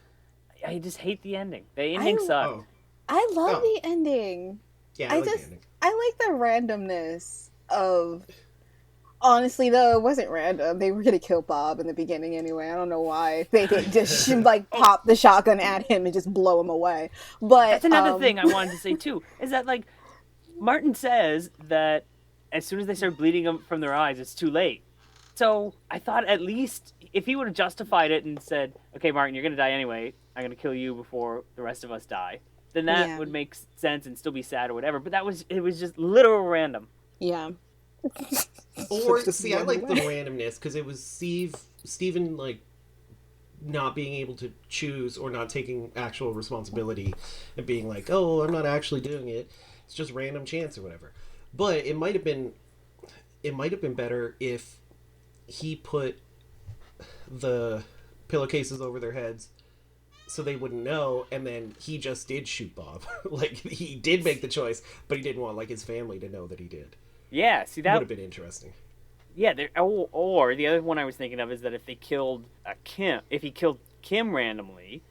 I just hate the ending. The ending sucked. Oh. I love the ending. Yeah, I like the ending. I like the randomness of... Honestly, though, it wasn't random. They were going to kill Bob in the beginning anyway. I don't know why. They just, like, pop the shotgun at him and just blow him away. But that's another thing I wanted to say, too, is that, like, Martin says that as soon as they start bleeding from their eyes, it's too late. So I thought at least if he would have justified it and said, okay, Martin, you're going to die anyway. I'm going to kill you before the rest of us die. Then that would make sense and still be sad or whatever. But it was just literal random. Yeah. Or, see, I like the randomness because it was Steven, like, not being able to choose or not taking actual responsibility and being like, oh, I'm not actually doing it. It's just random chance or whatever. But it might have been better if he put the pillowcases over their heads so they wouldn't know, and then he just did shoot Bob. Like, he did make the choice, but he didn't want, like, his family to know that he did. Yeah, see, that would have been interesting. Yeah, or the other one I was thinking of is that if they killed if he killed Kim randomly,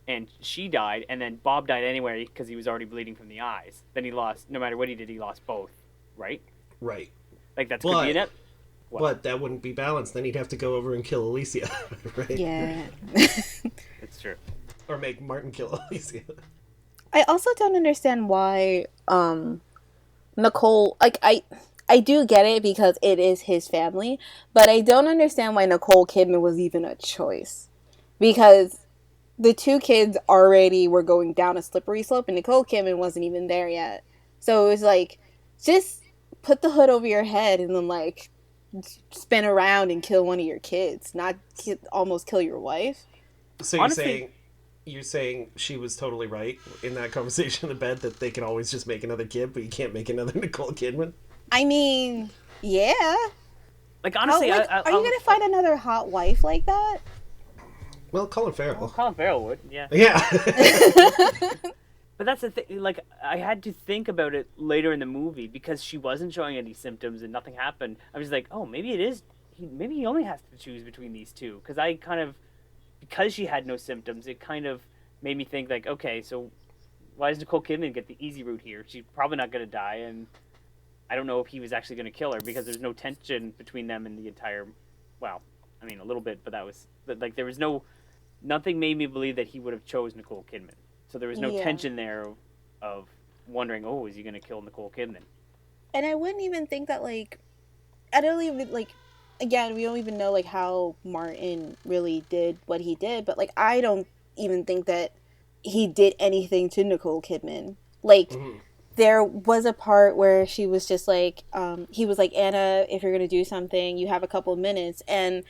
and she died, and then Bob died anyway because he was already bleeding from the eyes, then he lost. No matter what he did, he lost both. Right. Right. Like could be in it. What? But that wouldn't be balanced. Then he'd have to go over and kill Alicia, right? Yeah. It's true. Or make Martin kill Alicia. I also don't understand why Nicole, like, I do get it because it is his family, but I don't understand why Nicole Kidman was even a choice. Because the two kids already were going down a slippery slope, and Nicole Kidman wasn't even there yet. So it was like, just put the hood over your head and then, like, spin around and kill one of your kids, not almost kill your wife. So you're saying she was totally right in that conversation in the bed that they can always just make another kid, but you can't make another Nicole Kidman? I mean, yeah. Like, honestly, are you going to find another hot wife like that? Well, Colin Farrell. Well, Colin Farrell would, yeah. Yeah. But that's the thing, like, I had to think about it later in the movie because she wasn't showing any symptoms and nothing happened. I was like, oh, maybe it is, maybe he only has to choose between these two. Because she had no symptoms, it kind of made me think, like, okay, so why does Nicole Kidman get the easy route here? She's probably not going to die, and I don't know if he was actually going to kill her because there's no tension between them in the entire, well, I mean, a little bit, but like, there was nothing made me believe that he would have chose Nicole Kidman. So there was no tension there of wondering, oh, is he going to kill Nicole Kidman? And I wouldn't even think that, like, I don't even, like, again, we don't even know, like, how Martin really did what he did, but, like, I don't even think that he did anything to Nicole Kidman. Like, there was a part where she was just like, he was like, Anna, if you're going to do something, you have a couple of minutes. And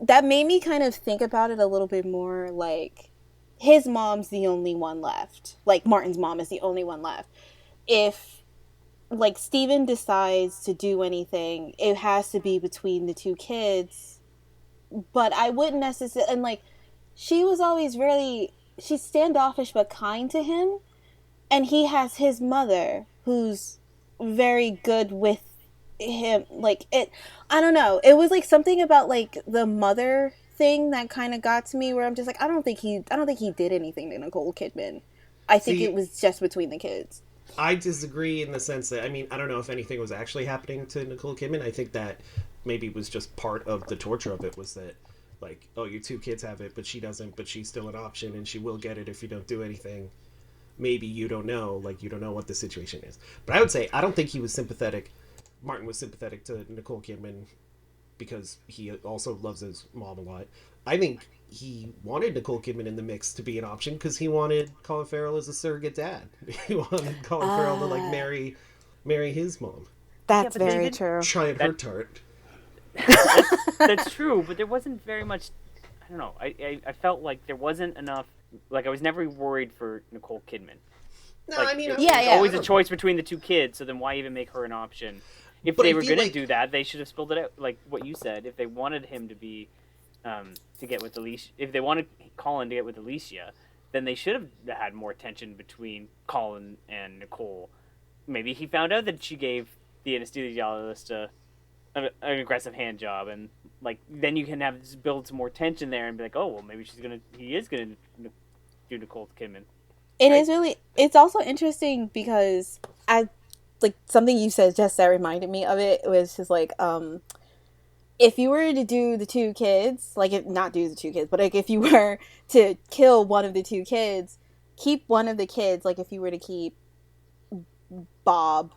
that made me kind of think about it a little bit more, like, his mom's the only one left. Like, Martin's mom is the only one left. If, like, Steven decides to do anything, it has to be between the two kids. But I wouldn't necessarily... And, like, she was always really... She's standoffish but kind to him. And he has his mother, who's very good with him. Like, it... I don't know. It was, like, something about, like, the mother thing that kind of got to me where I'm just like, I don't think he did anything to Nicole Kidman. I think it was just between the kids. I disagree in the sense that, I mean, I don't know if anything was actually happening to Nicole Kidman. I think that maybe was just part of the torture of it was that, like, oh, your two kids have it, but she doesn't, but she's still an option, and she will get it if you don't do anything. Maybe you don't know, like, you don't know what the situation is. But I would say, I don't think he was sympathetic. Martin was sympathetic to Nicole Kidman because he also loves his mom a lot. I think he wanted Nicole Kidman in the mix to be an option because he wanted Colin Farrell as a surrogate dad. He wanted Colin Farrell to, like, marry his mom. That's very true. Try and hurt tart. That's true, but there wasn't very much. I don't know. I felt like there wasn't enough. Like, I was never worried for Nicole Kidman. No, like, I mean, there's always a choice between the two kids. So then, why even make her an option? If they were going to do that, they should have spilled it out, like what you said. If they wanted him to be, to get with Alicia, if they wanted Colin to get with Alicia, then they should have had more tension between Colin and Nicole. Maybe he found out that she gave the anesthesiologist an aggressive hand job, and like then you can build some more tension there and be like, oh well, maybe he is gonna do Nicole Kidman. It is really. It's also interesting because something you said just that reminded me of it was just like if you were to do the two kids, not do the two kids, but like if you were to kill one of the two kids, keep one of the kids. Like if you were to keep Bob,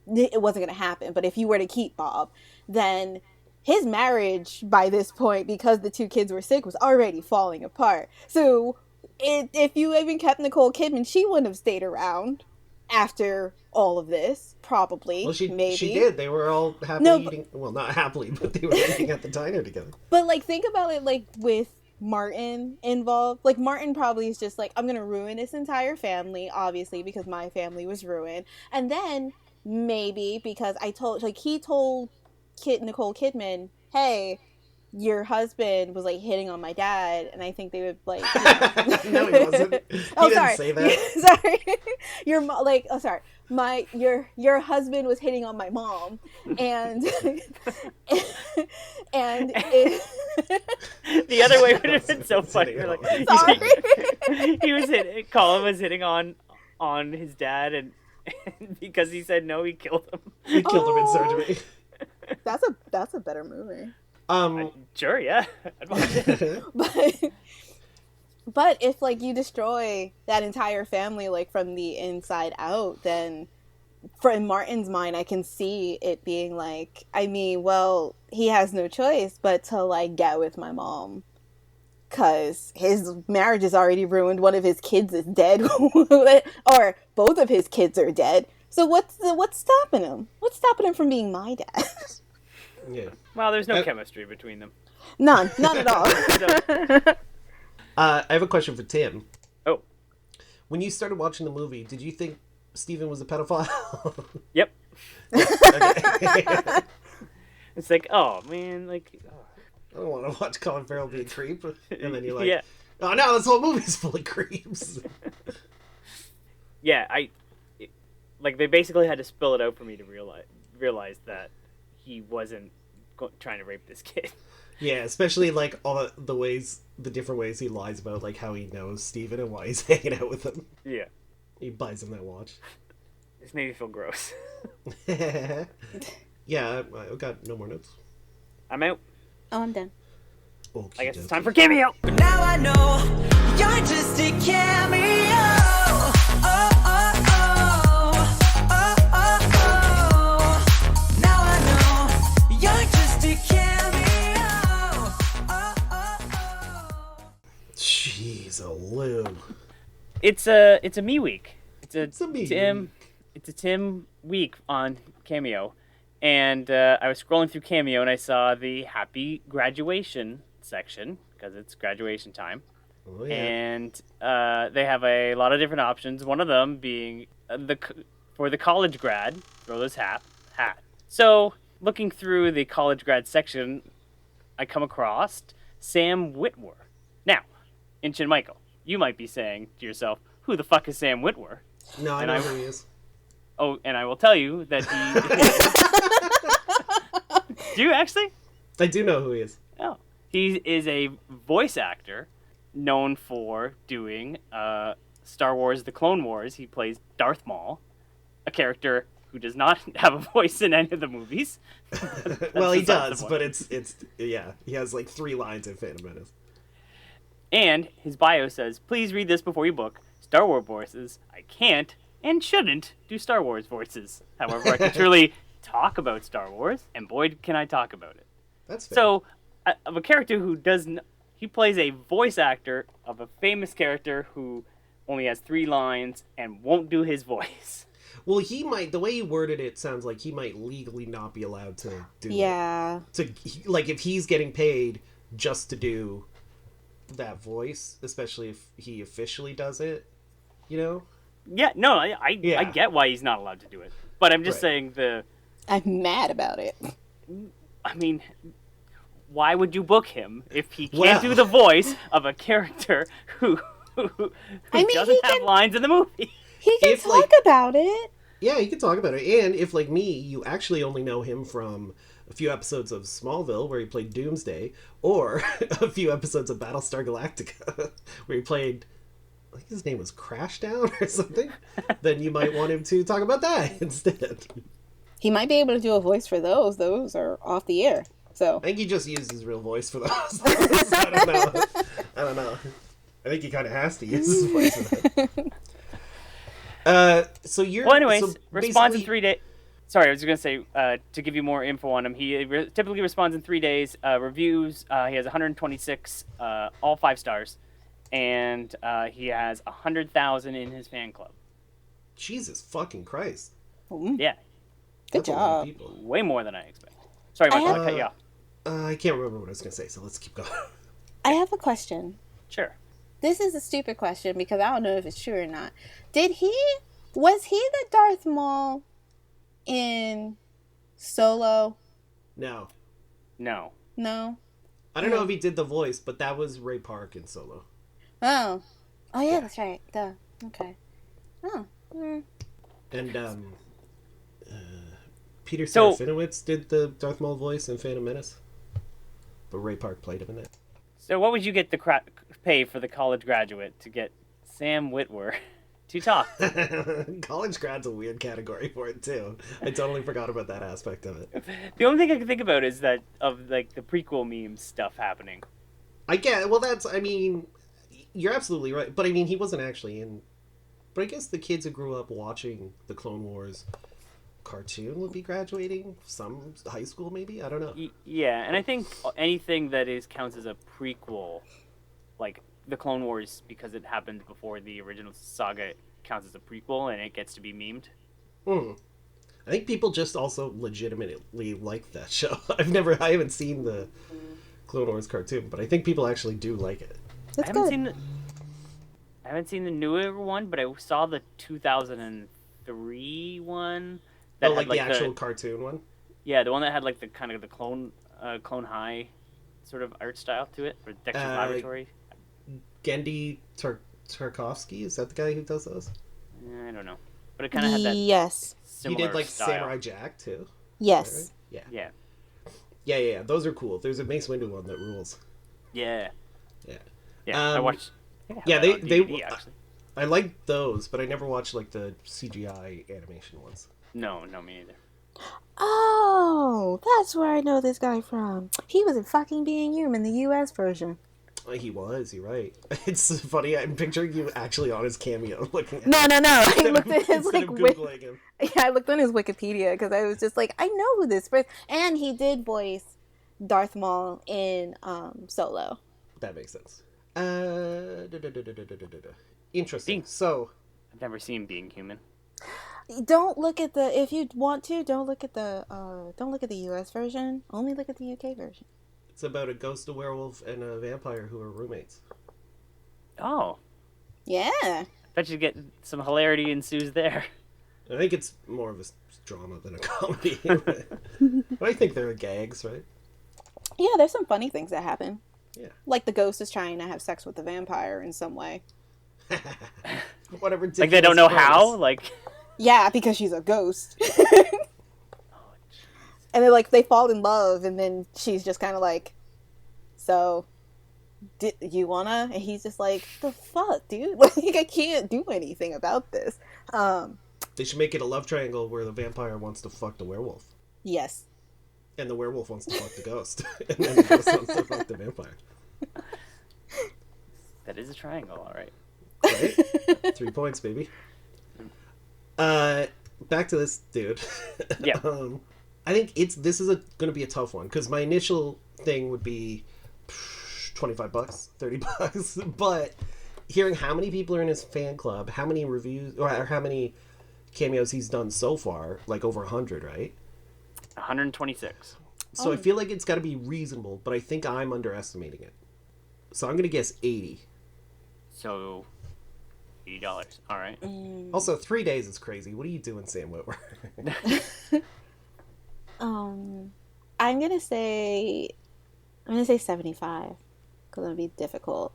it wasn't going to happen. But if you were to keep Bob, then his marriage by this point, because the two kids were sick, was already falling apart. So if you even kept Nicole Kidman, she wouldn't have stayed around after all of this, probably. Well, maybe. She did. They were all happily eating. Well, not happily, but they were eating at the diner together. But, think about it, with Martin involved. Martin probably is just I'm going to ruin this entire family, obviously, because my family was ruined. And then, maybe, because he told Nicole Kidman, hey, your husband was hitting on my dad, and I think they would No, he wasn't. He didn't say that. Sorry. Your husband was hitting on my mom, and and the other way would have been so funny. Sorry. Colin was hitting on his dad, and because he said no, he killed him. He killed him in surgery. That's a better movie. Sure, yeah. I'd watch it. But if you destroy that entire family from the inside out, then in Martin's mind I can see it being he has no choice but to get with my mom, cuz his marriage is already ruined, one of his kids is dead or both of his kids are dead. So what's stopping him? What's stopping him from being my dad? Yeah. Well, there's no chemistry between them. None at all. I have a question for Tim. Oh. When you started watching the movie, did you think Steven was a pedophile? Yep. It's oh man, I don't want to watch Colin Farrell be a creep. And then you're yeah. Oh no, this whole movie's full of creeps. Yeah, they basically had to spill it out for me to realize that he wasn't trying to rape this kid. Yeah, especially all the different ways he lies about how he knows Steven and why he's hanging out with him. Yeah. He buys him that watch. This made me feel gross. Yeah, I've got no more notes. I'm out. Oh, I'm done. I guess it's time for cameo. But now I know you're just a cameo. Oh, oh, oh. Oh, oh, oh. Now I know you're just a cameo. Oh, oh, oh. Jeez, Lou. It's a me week. It's a me Tim. week. It's a Tim week on Cameo, and I was scrolling through Cameo and I saw the happy graduation section because it's graduation time. Oh, yeah. And they have a lot of different options. One of them being for the college grad, throw this hat. So looking through the college grad section, I come across Sam Witwer. Now, Insha and Michael, you might be saying to yourself, "Who the fuck is Sam Witwer?" No, I know who he is. Oh, and I will tell you that he... Do you actually? I do know who he is. Oh. He is a voice actor known for doing Star Wars The Clone Wars. He plays Darth Maul, a character who does not have a voice in any of the movies. Well, he does, but it's yeah, he has 3 lines in Phantom Menace. And his bio says, "Please read this before you book Star Wars voices. I can't and shouldn't do Star Wars voices. However, I can truly talk about Star Wars, and boy, can I talk about it." That's fair. So, of a character who he plays a voice actor of a famous character who only has 3 lines and won't do his voice. Well, he might, the way you worded it sounds like he might legally not be allowed to do it. If he's getting paid just to do that voice, especially if he officially does it, Yeah, no, I get why he's not allowed to do it. But I'm just saying I'm mad about it. I mean, why would you book him if he can't do the voice of a character who doesn't have lines in the movie. He can talk about it. Yeah, he can talk about it. And if, like me, you actually only know him from a few episodes of Smallville, where he played Doomsday, or a few episodes of Battlestar Galactica, where he played, I think his name was Crashdown or something, then you might want him to talk about that instead. He might be able to do a voice for those. Those are off the air. So I think he just used his real voice for those. I don't know. I think he kind of has to use his voice for that. So you're... Well, anyways, so responds in 3 days. Sorry, I was going to say, to give you more info on him, he typically responds in 3 days. Reviews, he has 126, all 5 stars. And he has 100,000 in his fan club. Jesus fucking Christ. Yeah. Good job. Way more than I expected. Sorry, Mike, I cut you off. I can't remember what I was going to say, so let's keep going. I have a question. Sure. This is a stupid question because I don't know if it's true or not. Was he the Darth Maul in Solo? No. No. No? I don't know if he did the voice, but that was Ray Park in Solo. Oh. Oh, yeah, that's right. Duh. Okay. Oh. And, Peter Serafinowicz did the Darth Maul voice in Phantom Menace. But Ray Park played him in that. So what would you get pay for the college graduate to get Sam Witwer to talk? College grad's a weird category for it, too. I totally forgot about that aspect of it. The only thing I can think about is that of, like, the prequel meme stuff happening. I get, well, I mean, you're absolutely right. But, I mean, he wasn't actually in... But I guess the kids who grew up watching the Clone Wars cartoon would be graduating some high school, maybe? I don't know. Yeah, and I think anything that counts as a prequel, like the Clone Wars, because it happened before the original saga, counts as a prequel, and it gets to be memed. I think people just also legitimately like that show. I haven't seen the Clone Wars cartoon, but I think people actually do like it. That's I haven't seen the newer one, but I saw the 2003 one. That had, like the actual cartoon one? Yeah, the one that had like the kind of the Clone High sort of art style to it, or Dexter's Laboratory. Gendy Tarkovsky, is that the guy who does those? I don't know, but it kind of had that. Yes. He did like style. Samurai Jack too. Yes. Right? Yeah. Yeah. Those are cool. There's a Mace Windu one that rules. Yeah. Yeah. I watched. They actually. I like those, but I never watched like the CGI animation ones. No, me neither. Oh, that's where I know this guy from. He was in fucking Being Human, the US version. He was, you're right. It's funny, I'm picturing you actually on his cameo looking at No. I looked at his instead like of Googling him. Yeah, I looked on his Wikipedia because I was just like, I know who this person. And he did voice Darth Maul in Solo. That makes sense. Interesting. So I've never seen Being Human. Don't look at the if you want to. Don't look at the U.S. version. Only look at the U.K. version. It's about a ghost, a werewolf, and a vampire who are roommates. Oh. Yeah. Bet you get some hilarity ensues there. I think it's more of a drama than a comedy. But I think there are gags, right? Yeah, there's some funny things that happen. Yeah. Like the ghost is trying to have sex with the vampire in some way. Whatever. Like they don't know how? Like. Yeah, because she's a ghost. And then, like, they fall in love, and then she's just kind of like, so, you wanna? And he's just like, the fuck, dude? Like, I can't do anything about this. They should make it a love triangle where the vampire wants to fuck the werewolf. Yes. And the werewolf wants to fuck the ghost. And then the ghost wants to fuck the vampire. That is a triangle, all right. Right? 3 points, baby. Back to this dude. Yeah. I think this is going to be a tough one because my initial thing would be $25, $30, but hearing how many people are in his fan club, how many reviews or how many cameos he's done so far, like over 100, right? 126. So I feel like it's got to be reasonable, but I think I'm underestimating it. So I'm going to guess 80. So $80. All right. Also, 3 days is crazy. What are you doing, Sam Witwer? I'm gonna say 75 because it'll be difficult.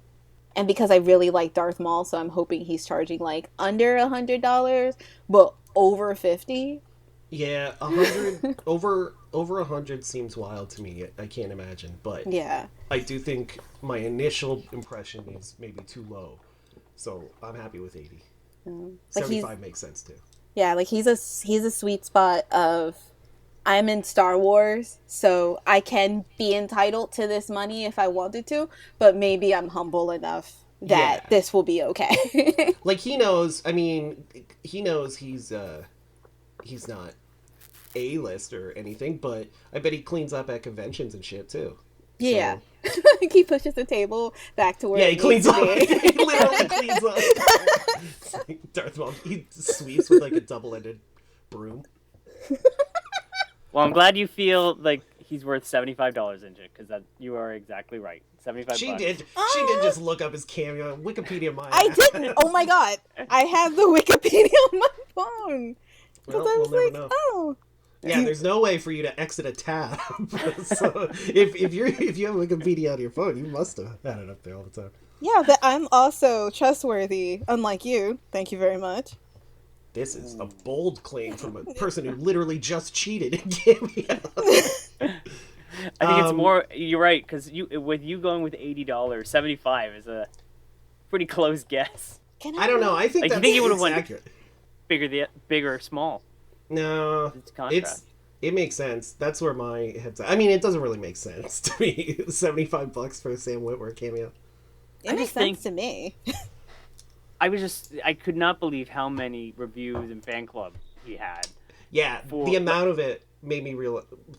And because I really like Darth Maul, so I'm hoping he's charging like under $100, but over 50. Yeah, 100 over 100 seems wild to me. I can't imagine, but yeah, I do think my initial impression is maybe too low, so I'm happy with 80. 75 makes sense too. Yeah, like he's a sweet spot of I'm in Star Wars, so I can be entitled to this money if I wanted to, but maybe I'm humble enough that this will be okay. Like he knows. I mean, he knows he's not A-list or anything, but I bet he cleans up at conventions and shit too. Yeah. So. He pushes the table back to where he cleans up. He literally cleans up. Darth Maul, he sweeps with like a double-ended broom. Well, I'm glad you feel like he's worth $75, Insha, because that you are exactly right. $75. She did just look up his cameo on Wikipedia. I didn't. Oh my god, I have the Wikipedia on my phone. Well, we'll never know. Oh. Yeah, there's no way for you to exit a tab. So if you have Wikipedia on your phone, you must have had it up there all the time. Yeah, but I'm also trustworthy, unlike you. Thank you very much. This is a bold claim from a person who literally just cheated in Cameo. I think it's more. You're right, because with you going with $80, 75 is a pretty close guess. I don't know. I think like, that's you think you would have went accurate. bigger or small? No, it makes sense. That's where my head's at. I mean, it doesn't really make sense to me. $75 for a Sam Witwer cameo. It makes sense to me. I could not believe how many reviews and fan club he had. Yeah, the amount of it made me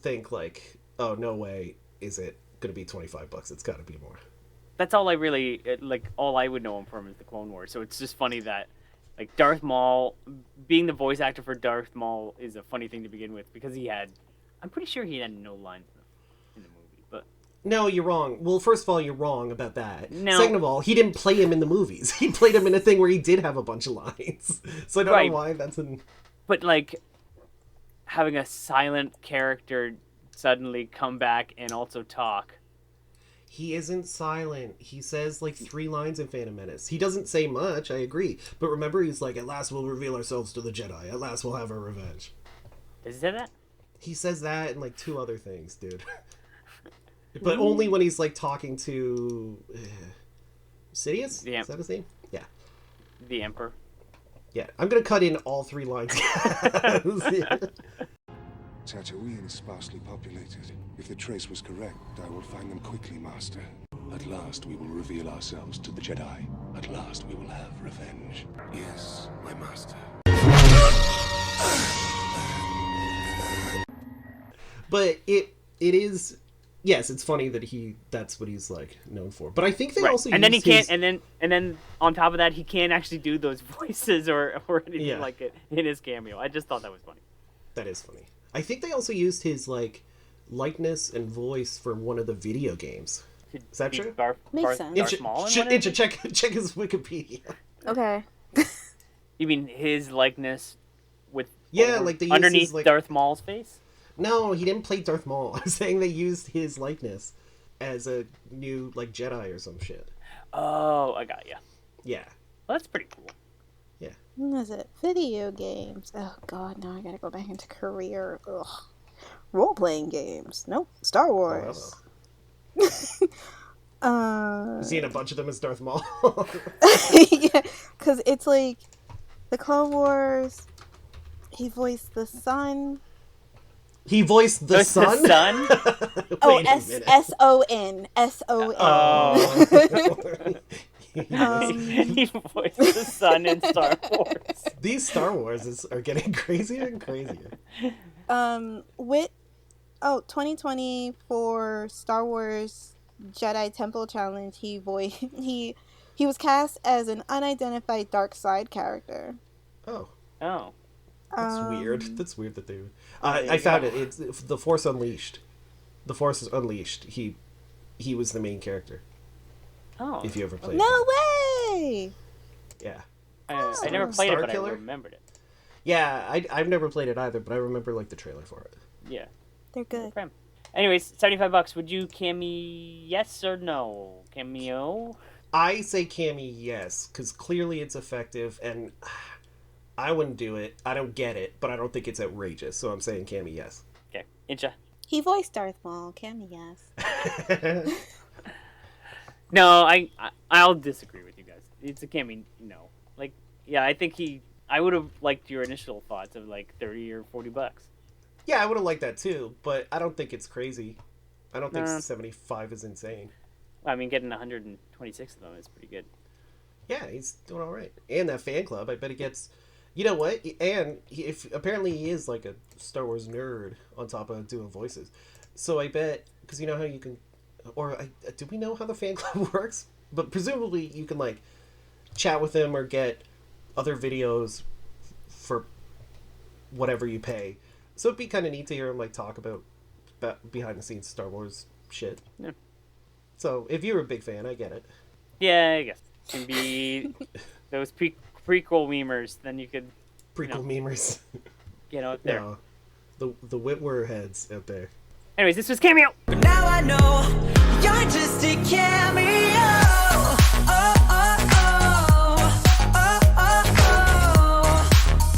think like, oh, no way is it going to be $25. It's got to be more. That's all I really, all I would know him from is the Clone Wars. So it's just funny that, like, Darth Maul, being the voice actor for Darth Maul is a funny thing to begin with, because I'm pretty sure he had no lines in the movie, but... No, you're wrong. Well, first of all, you're wrong about that. No. Second of all, he didn't play him in the movies. He played him in a thing where he did have a bunch of lines. So I don't know why that's in... But, like, having a silent character suddenly come back and also talk... He isn't silent. He says, like, 3 lines in Phantom Menace. He doesn't say much, I agree. But remember, he's like, at last we'll reveal ourselves to the Jedi. At last we'll have our revenge. Does he say that? He says that and, like, 2 other things, dude. But only when he's, like, talking to... Sidious? Is that his name? Yeah. The Emperor. Yeah. I'm gonna cut in all 3 lines. Tatooine is sparsely populated. If the trace was correct, I will find them quickly, Master. At last we will reveal ourselves to the Jedi. At last we will have revenge. Yes, my master. But it is... Yes, it's funny that that's what he's like known for. But I think they also and then he can't and then on top of that he can't actually do those voices or anything like it in his cameo. I just thought that was funny. That is funny. I think they also used his like likeness and voice for one of the video games. Is that true? Makes sense. Insha, check his Wikipedia. Okay. You mean his likeness with like they underneath his, like... Darth Maul's face? No, he didn't play Darth Maul. I'm saying they used his likeness as a new like Jedi or some shit. Oh, I got you. Yeah. Well, that's pretty cool. Yeah. What is it? Video games. Oh god, now I gotta go back into career. Ugh. Role-playing games. Nope. Star Wars. Seeing a bunch of them as Darth Maul. Yeah, because it's like the Clone Wars. He voiced the son. He voiced the son? The son? Oh, S-O-N. S-O-N. Oh. He voiced the son in Star Wars. These Star Wars are getting crazier and crazier. 2020 for Star Wars Jedi Temple Challenge, he was cast as an unidentified dark side character. Oh. That's weird. That's weird that they... I found it. It's The Force Unleashed. The Force Unleashed. He was the main character. Oh. If you ever played No way! Yeah. I never played it, but Starkiller? I remembered it. Yeah, I've never played it either, but I remember like the trailer for it. Yeah. They're good. Anyways, $75. Would you cameo? Yes or no? Cameo? I say Cammy, yes, because clearly it's effective, and I wouldn't do it. I don't get it, but I don't think it's outrageous, so I'm saying Cammy, yes. Okay, Insha. He voiced Darth Maul. Cammy, yes. No, I'll disagree with you guys. It's a Cammy, no. Like, yeah, I think I would have liked your initial thoughts of like $30 or $40. Yeah, I would have liked that too, but I don't think it's crazy. I don't think No. 75 is insane. I mean, getting 126 of them is pretty good. Yeah, he's doing all right. And that fan club, I bet he gets... You know what? And apparently he is like a Star Wars nerd on top of doing voices. So I bet... Because you know how you can... do we know how the fan club works? But presumably you can like chat with him or get other videos for whatever you pay. So it'd be kind of neat to hear him like talk about behind the scenes Star Wars shit. Yeah. So if you're a big fan, I get it. Yeah, I guess. It can be those prequel memers, then you could... Prequel memers. Get out there. No, the Whitwer heads out there. Anyways, this was Cameo! Now I know you're just a cameo. Oh, oh, oh. Oh, oh, oh.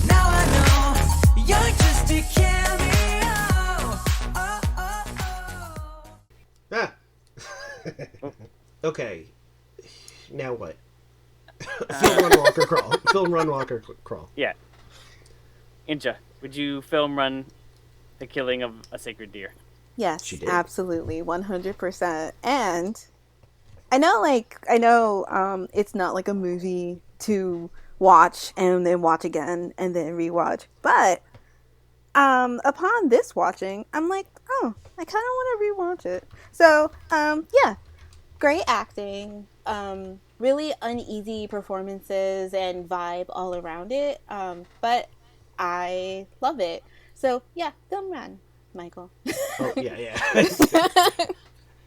Now I know you're just a cameo. Oh, oh, oh. Ah! Okay. Now what? Film, run, walk, or crawl. Film, run, walk, or crawl. Yeah. Insha, would you film run the killing of a sacred deer? Yes, absolutely, 100%. And I know, it's not like a movie to watch and then watch again and then rewatch. But upon this watching, I'm like, oh, I kind of want to rewatch it. So, yeah, great acting, really uneasy performances and vibe all around it. But I love it. So, yeah, film run, Michael. Oh, yeah.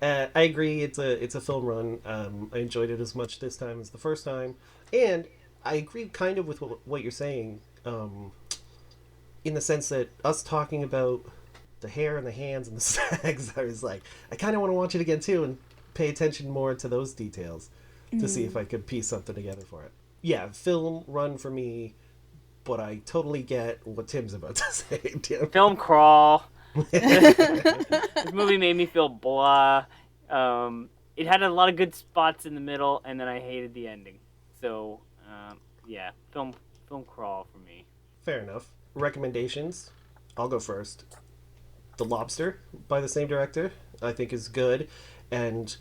I agree. It's a film run. I enjoyed it as much this time as the first time, and I agree kind of with what you're saying, in the sense that us talking about the hair and the hands and the sags, I was like, I kind of want to watch it again too and pay attention more to those details to see if I could piece something together for it. Yeah, film run for me, but I totally get what Tim's about to say. Tim. Film crawl. This movie made me feel blah. It had a lot of good spots in the middle, and then I hated the ending. So, yeah, film crawl for me. Fair enough. Recommendations. I'll go first. The Lobster by the same director, I think is good, and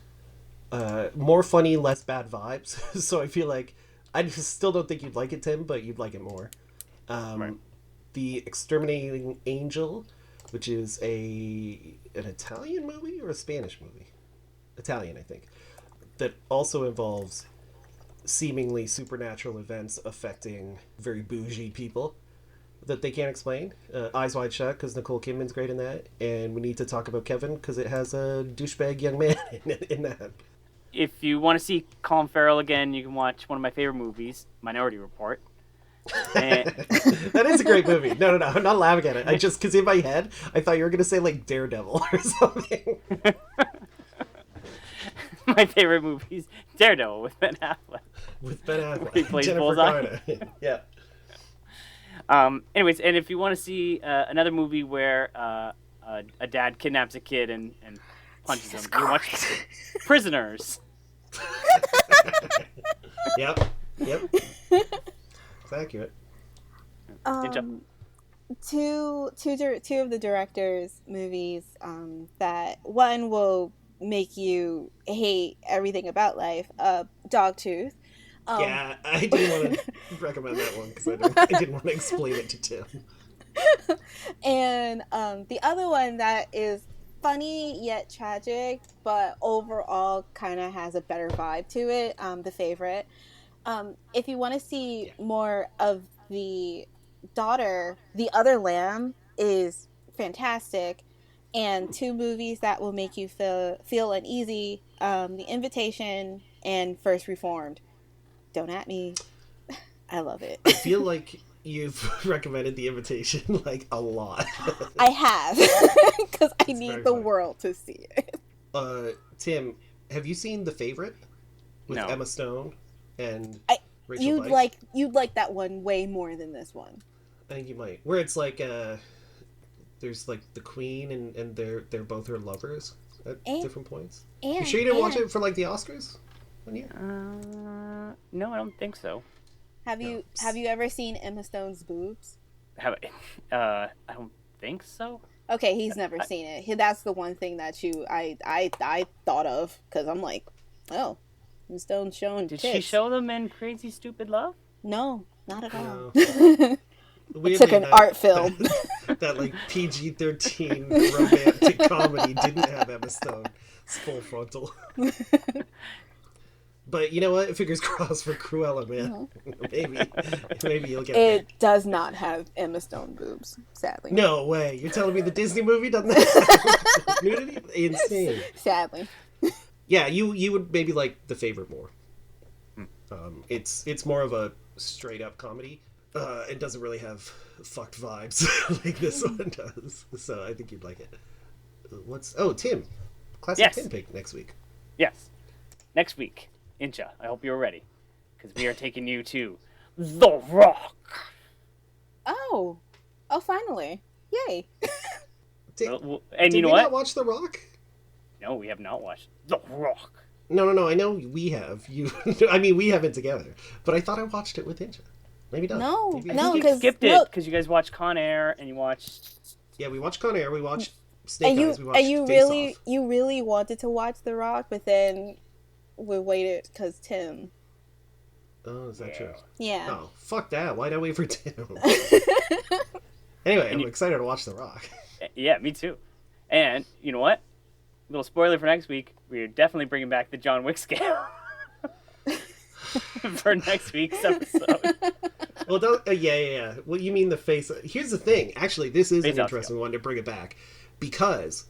more funny, less bad vibes. So I feel like I still don't think you'd like it, Tim, but you'd like it more. Right. The Exterminating Angel, which is an Italian movie or a Spanish movie? Italian, I think. That also involves seemingly supernatural events affecting very bougie people that they can't explain. Eyes Wide Shut, because Nicole Kidman's great in that. And we need to talk about Kevin, because it has a douchebag young man in that. If you want to see Colin Farrell again, you can watch one of my favorite movies, Minority Report. That is a great movie. No, I'm not laughing at it. I just, because in my head, I thought you were going to say, like, Daredevil or something. My favorite movie is Daredevil with Ben Affleck. With Ben Affleck. He plays Jennifer Bullseye. Garner. Yeah. Anyways, and if you want to see another movie where a dad kidnaps a kid and punches him, you watch Prisoners. Yep. It's accurate. Two of the director's movies that one will make you hate everything about life. Dogtooth. Yeah, I didn't want to recommend that one because I didn't want to explain it to Tim. And the other one that is funny yet tragic, but overall kind of has a better vibe to it, The Favorite. If you want to see more of the daughter, The Other Lamb is fantastic. And two movies that will make you feel uneasy, The Invitation and First Reformed. Don't at me. I love it. I feel like you've recommended The Invitation like a lot. I have, because I need the world to see it. Tim, have you seen The Favorite? with No. Emma Stone and Rachel You'd Weisz. like that one way more than this one. I think you might. Where it's like there's like the Queen and they're both her lovers at different points. You sure you didn't watch it for like the Oscars one year? No, I don't think so. Have you ever seen Emma Stone's boobs? I don't think so. Okay, he's never seen it. That's the one thing that I thought of, because I'm like, oh, Emma Stone's showing Did tits. she show them in Crazy Stupid Love? No, not at all. Weirdly, It's like an art film. That like PG-13 romantic comedy didn't have Emma Stone's full frontal. But you know what? Fingers crossed for Cruella, man. Maybe you'll get It does not have Emma Stone boobs, sadly. No way. You're telling me the Disney movie doesn't have nudity? Insane. Sadly. Yeah, you would maybe like The Favorite more. It's more of a straight up comedy. It doesn't really have fucked vibes like this one does. So I think you'd like it. Tim. Classic Tim pick next week. Yes. Next week, Insha, I hope you're ready. Because we are taking you to The Rock. Oh, finally. Yay. And you know we what? Not watch The Rock? No, we have not watched The Rock. No. I know we have. I mean, we haven't together. But I thought I watched it with Insha. Maybe not. No, because you skipped it because you guys watched Con Air and you watched. Yeah, we watched Con Air. We watched Snake Eyes. We watched and you Face really, Off. you really wanted to watch The Rock, but then we waited because Tim. Oh, is that true? Yeah. Oh, fuck that. Why'd I wait for Tim? Anyway, I'm excited to watch The Rock. Yeah, me too. And you know what? Little spoiler for next week. We're definitely bringing back the John Wick scale for next week's episode. Well, yeah. Well, you mean the face? Here's the thing. Actually, this is an Face-off interesting one to bring it back because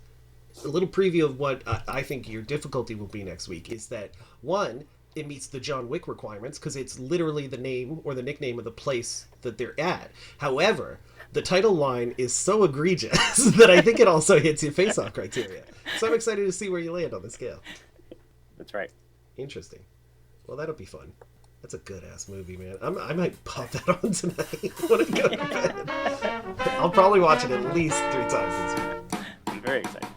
a little preview of what I think your difficulty will be next week is that one, it meets the John Wick requirements because it's literally the name or the nickname of the place that they're at. However, the title line is so egregious that I think it also hits your face-off criteria. So I'm excited to see where you land on the scale. That's right. Interesting. Well, that'll be fun. That's a good-ass movie, man. I might pop that on tonight when I go to bed. I'll probably watch it at least 3 times this week. I'm very excited.